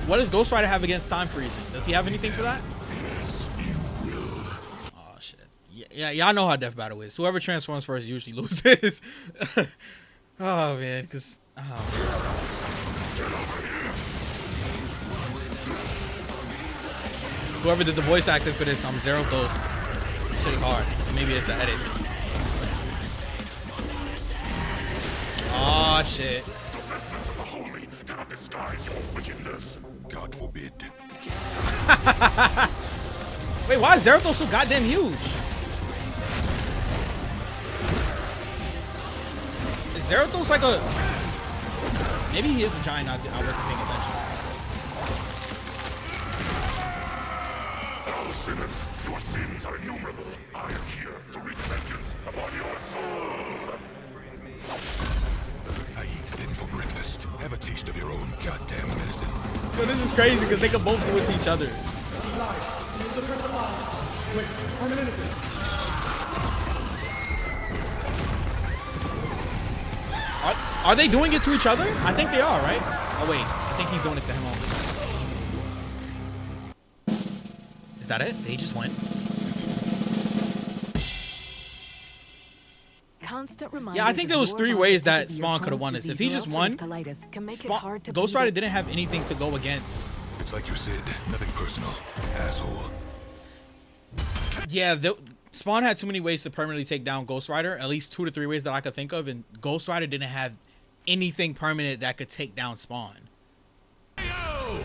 What does Ghost Rider have against time freezing? Does he have anything for that? Oh, shit. Yeah, y'all know how Death Battle is. Whoever transforms first usually loses. Oh, man. Because... Whoever did the voice acting for this, I'm Zero Dose. Shit is hard. Maybe it's an edit. Oh shit. The vestments of the holy cannot disguise your wickedness. God forbid. Wait, why is Zerathos so goddamn huge? Is Zerathos like a... Maybe he is a giant. I wasn't paying attention. sinners, your sins are innumerable. I am here to wreak vengeance upon your soul. I eat sin for breakfast. Have a taste of your own goddamn medicine. Yo, this is crazy because they can both do it to each other. Are they doing it to each other? I think they are, right? Oh wait, I think he's doing it to him only. Is that it? They just went. Yeah, I think there was 3 ways that Spawn could have won this. If he just won, Ghost Rider didn't have anything to go against. It's like you said, nothing personal, asshole. Yeah, Spawn had too many ways to permanently take down Ghost Rider. At least 2 to 3 ways that I could think of, and Ghost Rider didn't have anything permanent that could take down Spawn.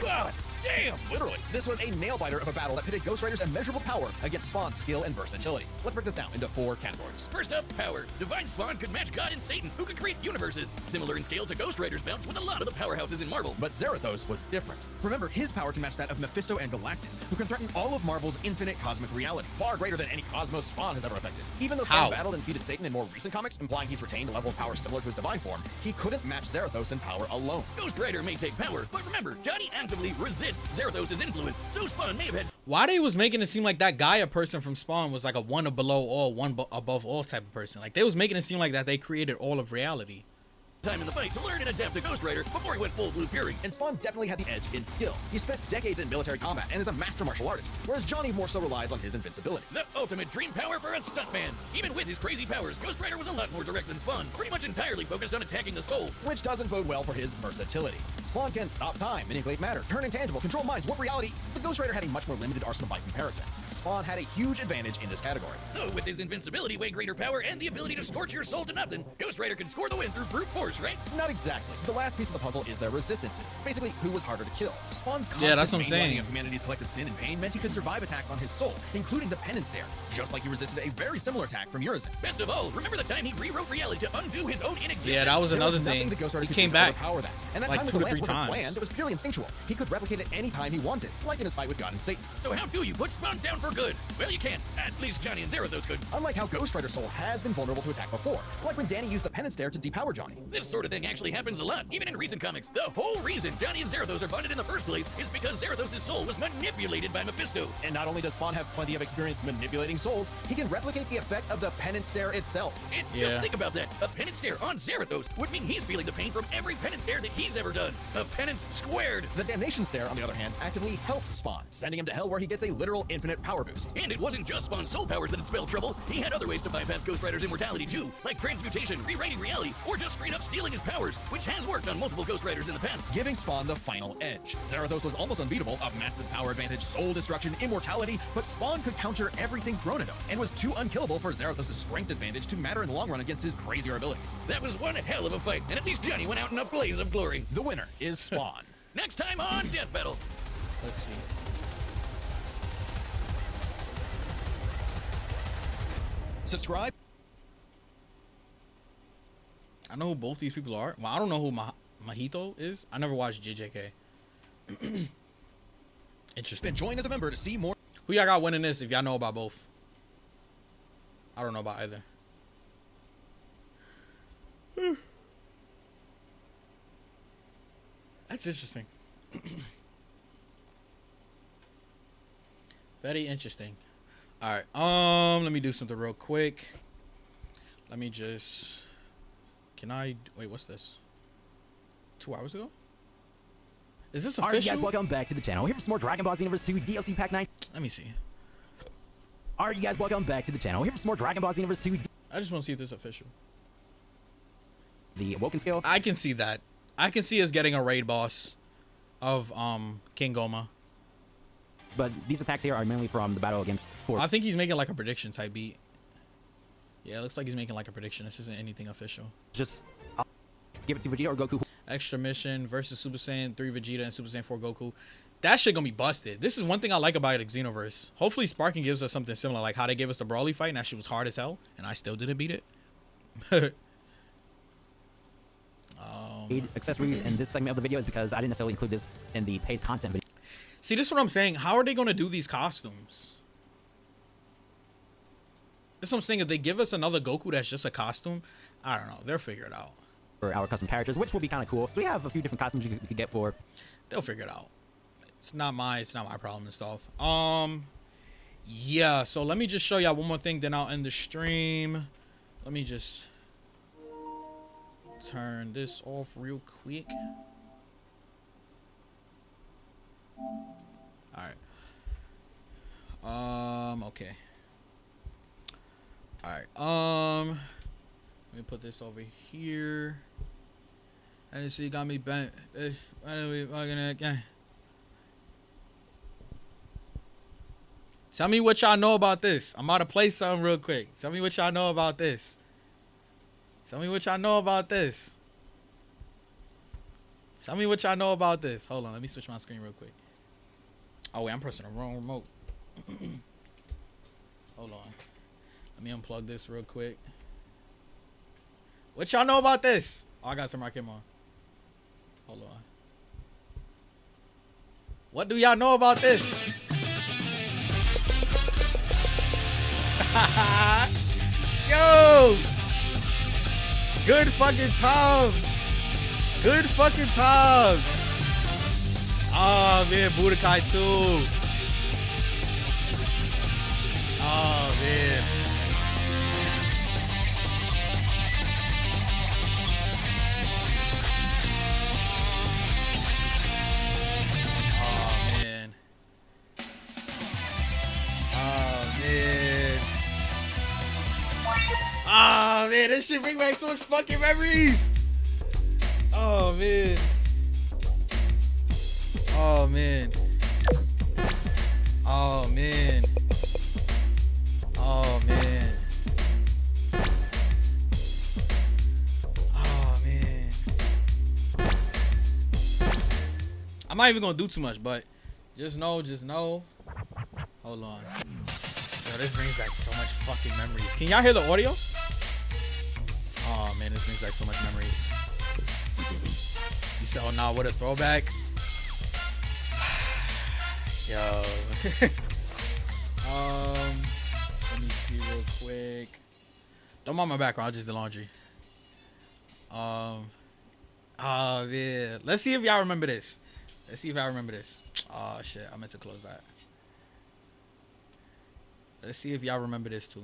God damn! Literally, this was a nail-biter of a battle that pitted Ghost Rider's immeasurable power against Spawn's skill and versatility. Let's break this down into 4 categories. First up, power. Divine Spawn could match God and Satan, who could create universes. Similar in scale to Ghost Rider's bouts with a lot of the powerhouses in Marvel. But Zarathos was different. Remember, his power can match that of Mephisto and Galactus, who can threaten all of Marvel's infinite cosmic reality, far greater than any cosmos Spawn has ever affected. Even though Spawn battled and defeated Satan in more recent comics, implying he's retained a level of power similar to his divine form, he couldn't match Zarathos in power alone. Ghost Rider may take power, but remember, Johnny actively resists Zarathos' influence, so Spawn may have had Why they was making it seem like that Gaia person from Spawn was like a one below all, one above all type of person. Like they was making it seem like that they created all of reality. time in the fight to learn and adapt to Ghost Rider before he went full Blue Fury. And Spawn definitely had the edge in skill. He spent decades in military combat and is a master martial artist, whereas Johnny more so relies on his invincibility. The ultimate dream power for a stuntman. Even with his crazy powers, Ghost Rider was a lot more direct than Spawn, pretty much entirely focused on attacking the soul. Which doesn't bode well for his versatility. Spawn can stop time, manipulate matter, turn intangible, control minds, warp reality. The Ghost Rider had a much more limited arsenal by comparison. Spawn had a huge advantage in this category. Though with his invincibility, way greater power, and the ability to scorch your soul to nothing, Ghost Rider can score the win through brute force, right? Not exactly. The last piece of the puzzle is their resistances. Basically, who was harder to kill. Spawn's yeah, that's what I'm constant saying. mainlining of humanity's collective sin and pain meant he could survive attacks on his soul, including the penance stare, just like he resisted a very similar attack from Urizen. Best of all, remember the time he rewrote reality to undo his own inexistence? Yeah, that was another thing. He came back power that. And that like time 2 with to the 3 lance wasn't times. planned, it was purely instinctual. He could replicate it any time he wanted, like in his fight with God and Satan. So how do you put Spawn down for good? Well, you can't. At least Johnny and Zarathos could. Unlike how Ghost Rider's soul has been vulnerable to attack before, like when Danny used the penance stare to depower Johnny. This sort of thing actually happens a lot, even in recent comics. The whole reason Johnny and Zarathos are bonded in the first place is because Zarathos' soul was manipulated by Mephisto. And not only does Spawn have plenty of experience manipulating souls, he can replicate the effect of the penance stare itself. And just think about that. A penance stare on Zarathos would mean he's feeling the pain from every penance stare that he's ever done. A penance squared. The damnation stare, on the other hand, actively helped Spawn, sending him to hell where he gets a literal infinite power boost. And it wasn't just Spawn's soul powers that had spelled trouble. He had other ways to bypass Ghost Rider's immortality too, like transmutation, rewriting reality, or just straight up stealing his powers, which has worked on multiple Ghost Riders in the past. Giving Spawn the final edge. Zarathos was almost unbeatable, a massive power advantage, soul destruction, immortality, but Spawn could counter everything thrown at him, and was too unkillable for Zarathos' strength advantage to matter in the long run against his crazier abilities. That was one hell of a fight, and at least Johnny went out in a blaze of glory. The winner is Spawn. Next time on Death Battle. Let's see. Subscribe. I know who both these people are. Well, I don't know who Mahito is. I never watched JJK. Interesting. Then join as a member to see more. Who y'all got winning this if y'all know about both? I don't know about either. That's interesting. Very interesting. All right. Let me do something real quick. Let me just. Can I wait? What's this? 2 hours ago? Is this official? Alright, guys, welcome back to the channel. Here for some more Dragon Ball Xenoverse 2 DLC Pack 9. Let me see. Alright, you guys, welcome back to the channel. Here for some more Dragon Ball Xenoverse 2. I just want to see if this is official. The Awoken skill. I can see that. I can see us getting a raid boss of King Goma. But these attacks here are mainly from the battle against Ford. I think he's making like a prediction type beat. Yeah, it looks like he's making like a prediction. This isn't anything official. Just give it to Vegeta or Goku. Extra mission versus Super Saiyan 3 Vegeta and Super Saiyan 4 Goku. That shit gonna be busted. This is one thing I like about Xenoverse. Hopefully Sparking gives us something similar, like how they gave us the Broly fight and that shit was hard as hell, and I still didn't beat it. Paid accessories in this segment of the video is because I didn't necessarily include this in the paid content video. See, this is what I'm saying. How are they going to do these costumes? That's what I'm saying. If they give us another Goku that's just a costume, I don't know. They'll figure it out. For our custom characters, which will be kind of cool. We have a few different costumes you could get for. They'll figure it out. It's not my problem and stuff. Yeah, so let me just show y'all one more thing, then I'll end the stream. Let me just turn this off real quick. Alright. Okay. Alright. Let me put this over here. And see, got me bent. Tell me what y'all know about this. I'm about to play something real quick. Tell me what y'all know about this. Tell me what y'all know about this. Tell me what y'all know about this. Hold on, let me switch my screen real quick. Oh wait, I'm pressing the wrong remote. Hold on. Let me unplug this real quick. What y'all know about this? Oh, I got some rocket on. Hold on. What do y'all know about this? Yo! Good fucking times. Good fucking times. Oh man, Budokai 2. Oh man. Oh man. Oh man. Oh man, this shit bring back so much fucking memories. Oh man. Oh man. Oh man. Oh man. Oh man. I'm not even gonna do too much, but just know. Hold on. Yo, this brings back so much fucking memories. Can y'all hear the audio? Oh man, this brings back so much memories. You said, oh nah, what a throwback. Yo. Let me see real quick. Don't mind my background, I'll just do laundry. Oh man. Let's see if y'all remember this. Let's see if I remember this. Oh shit, I meant to close that. Let's see if y'all remember this too.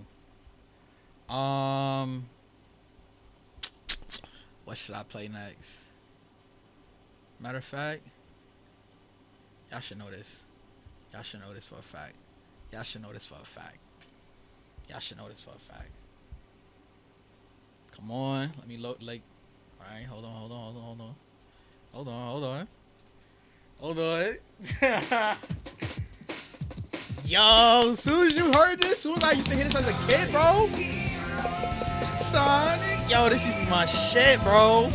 What should I play next? Matter of fact, y'all should know this. Y'all should know this for a fact. Y'all should know this for a fact. Y'all should know this for a fact. Come on, let me load. Like, all right, hold on. Yo, as soon as you heard this, as soon as I used to hear this as a kid, bro. Sonic, yo, this is my shit, bro.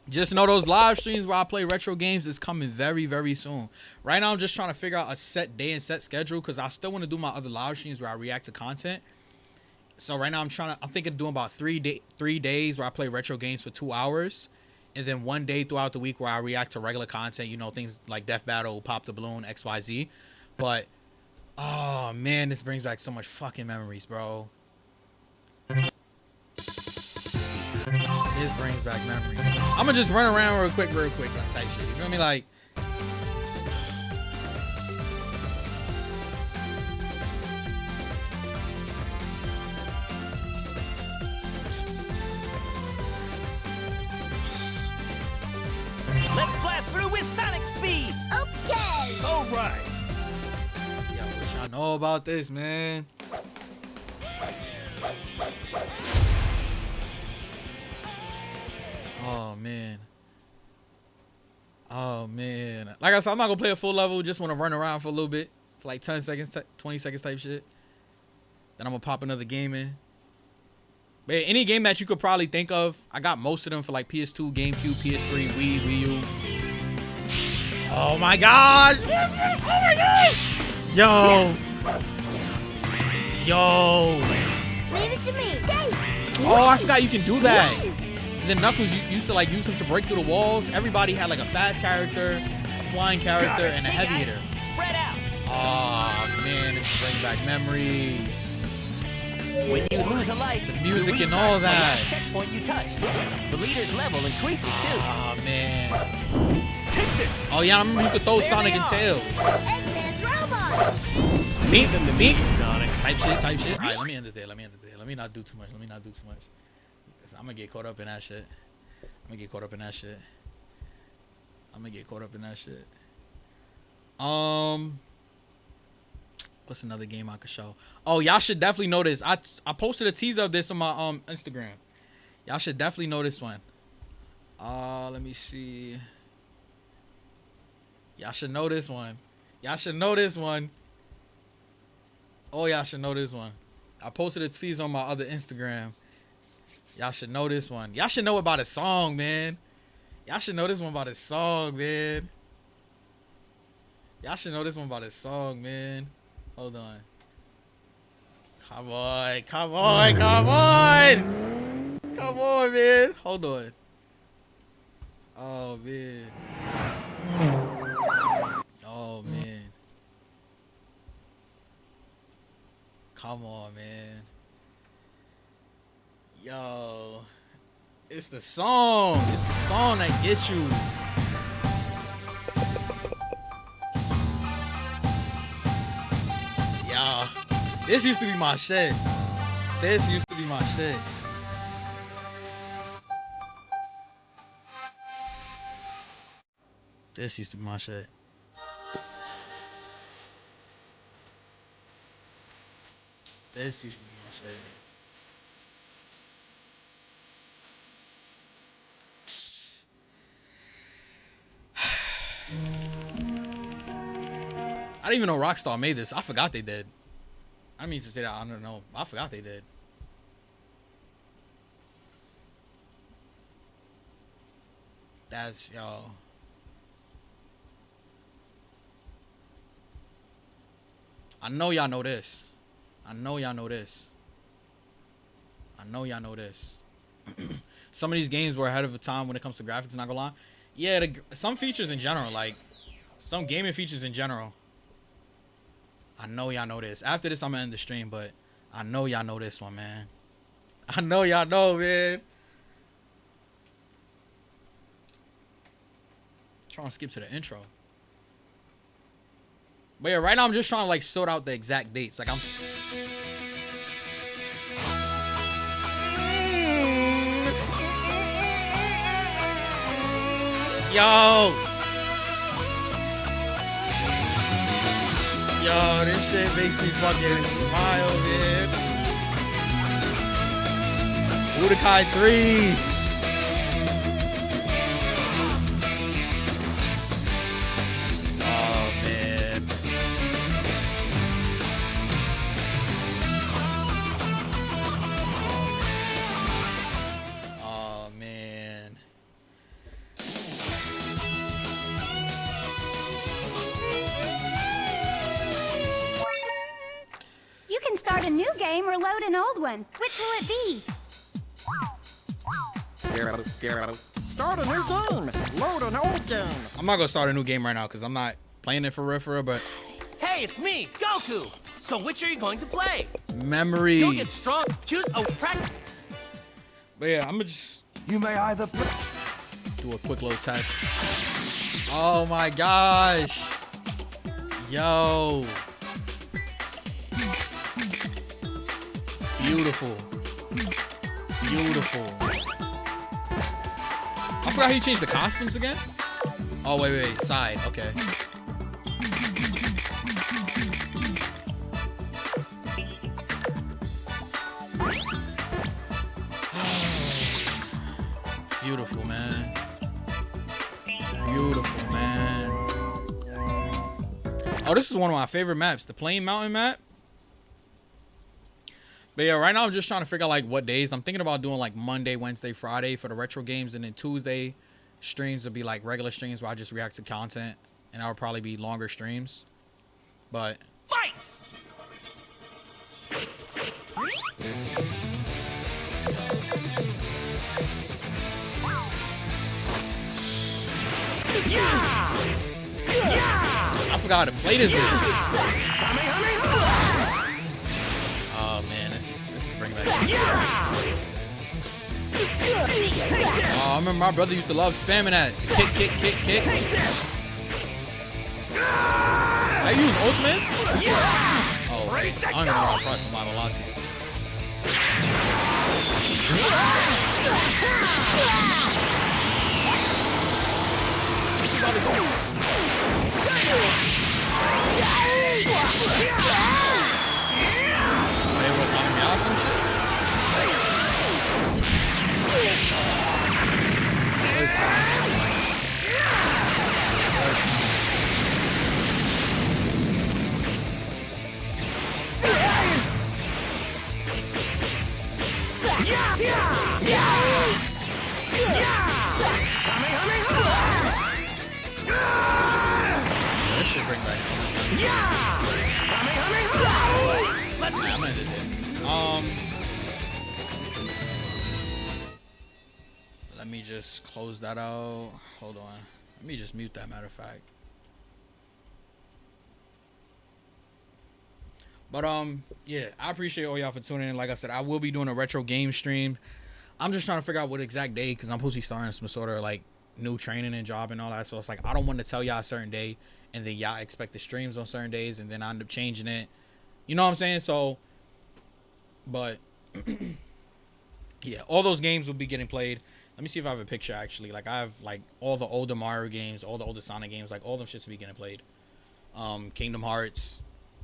Just know those live streams where I play retro games is coming very, very soon. Right now, I'm just trying to figure out a set day and set schedule because I still want to do my other live streams where I react to content. So right now, I'm thinking of doing about 3 days where I play retro games for 2 hours. And then 1 day throughout the week where I react to regular content, you know, things like Death Battle, Pop the Balloon, XYZ. But, oh man, this brings back so much fucking memories, bro. This brings back memories. I'm gonna just run around real quick, like type shit. You feel me? Like, let's blast through with Sonic speed. Okay. All right. Yo, what y'all know about this, man? Oh man. Oh man. Like I said, I'm not gonna play a full level. Just want to run around for a little bit, for like 10 seconds, 20 seconds type shit. Then I'm gonna pop another game in. But any game that you could probably think of, I got most of them for like PS2, GameCube, PS3, Wii U. Oh my gosh! Oh my gosh! Yo! Yo! Leave it to me. Oh, I forgot you can do that. And then Knuckles, you used to like use him to break through the walls. Everybody had like a fast character, a flying character and a heavy hitter. Spread out. Oh man, this brings back memories. When you lose a life, The music and all that. checkpoint you touched. The leader's level increases too. Oh man. Oh yeah, I remember you could throw Sonic and Tails. Eggman's robots. Meek. Type shit. All right, let me end it there. Let me not do too much. I'm gonna get caught up in that shit. What's another game I could show? Oh, y'all should definitely know this. I posted a teaser of this on my Instagram. Y'all should definitely know this one. Let me see. Y'all should know this one. Oh, y'all should know this one. I posted a teaser on my other Instagram. Y'all should know this one. Y'all should know about a song, man. Y'all should know this one about a song, man. Hold on. Come on, man. Hold on. Oh, man. Come on, man. Yo. It's the song. That gets you. Yo. This used to be my shit. This used to be my shit. I didn't even know Rockstar made this. I forgot they did. I didn't mean to say that. I don't know. I forgot they did. That's, yo. I know y'all know this. Some of these games were ahead of the time when it comes to graphics, not gonna lie. Yeah, some features in general, like some gaming features in general. I know y'all know this. After this, I'm gonna end the stream, but I know y'all know this one, man. Man. Trying to skip to the intro. But yeah, right now I'm just trying to like sort out the exact dates. Like I'm. Yo, this shit makes me fucking smile, man. Budokai 3. Oh, man. Oh, man. You can start a new game or load an old one. Which will it be? Start a new game. Load an old game. I'm not gonna start a new game right now because I'm not playing it for real, but Hey, it's me, Goku. So which are you going to play? memories. You'll get strong. Choose a practice. But yeah, I'm gonna just You may either do a quick little test. Oh my gosh. Yo. Beautiful. I forgot he changed the costumes again. Oh, wait. Side. Okay. Beautiful, man. Oh, this is one of my favorite maps. The Plain Mountain map. But yeah, right now I'm just trying to figure out like what days. I'm thinking about doing like Monday, Wednesday, Friday for the retro games, and then Tuesday streams will be like regular streams where I just react to content, and that would probably be longer streams. But fight! yeah! I forgot how to play this game. Oh man, this is bringing back. Oh, I remember my brother used to love spamming that. Kick, kick, kick, kick. I use ultimates? Oh, I don't even know how to press the model lots. This is about to go. They were coming out some shit. This should bring back so much money. Let's I'm gonna end it. Let me just close that out. Hold on. Let me just mute that, matter of fact. But yeah, I appreciate all y'all for tuning in. Like I said, I will be doing a retro game stream. I'm just trying to figure out what exact day, because I'm supposed to be starting some sort of like new training and job and all that. So it's like I don't want to tell y'all a certain day and then y'all expect the streams on certain days and then I end up changing it. You know what I'm saying? So, but yeah, all those games will be getting played. Let me see if I have a picture actually. Like I have like all the older Mario games, all the older Sonic games, like all them shits will be getting played. Kingdom Hearts.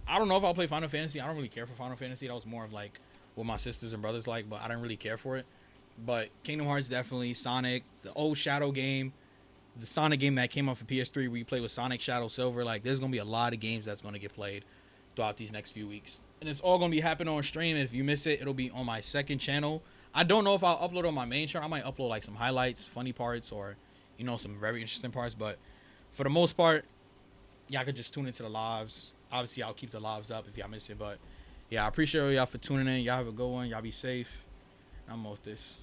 I don't know if I'll play Final Fantasy. I don't really care for Final Fantasy. That was more of like what my sisters and brothers like, but I didn't really care for it. But Kingdom Hearts definitely, Sonic, the old Shadow game, the Sonic game that came out for PS3 where you play with Sonic Shadow Silver. Like there's gonna be a lot of games that's gonna get played throughout these next few weeks, and it's all gonna be happening on stream. If you miss it, it'll be on my second channel. I don't know if I'll upload on my main channel. I might upload like some highlights, funny parts, or you know, some very interesting parts. But for the most part, y'all could just tune into the lives. Obviously, I'll keep the lives up if y'all miss it. But yeah, I appreciate y'all for tuning in. Y'all have a good one. Y'all be safe. I'm off this.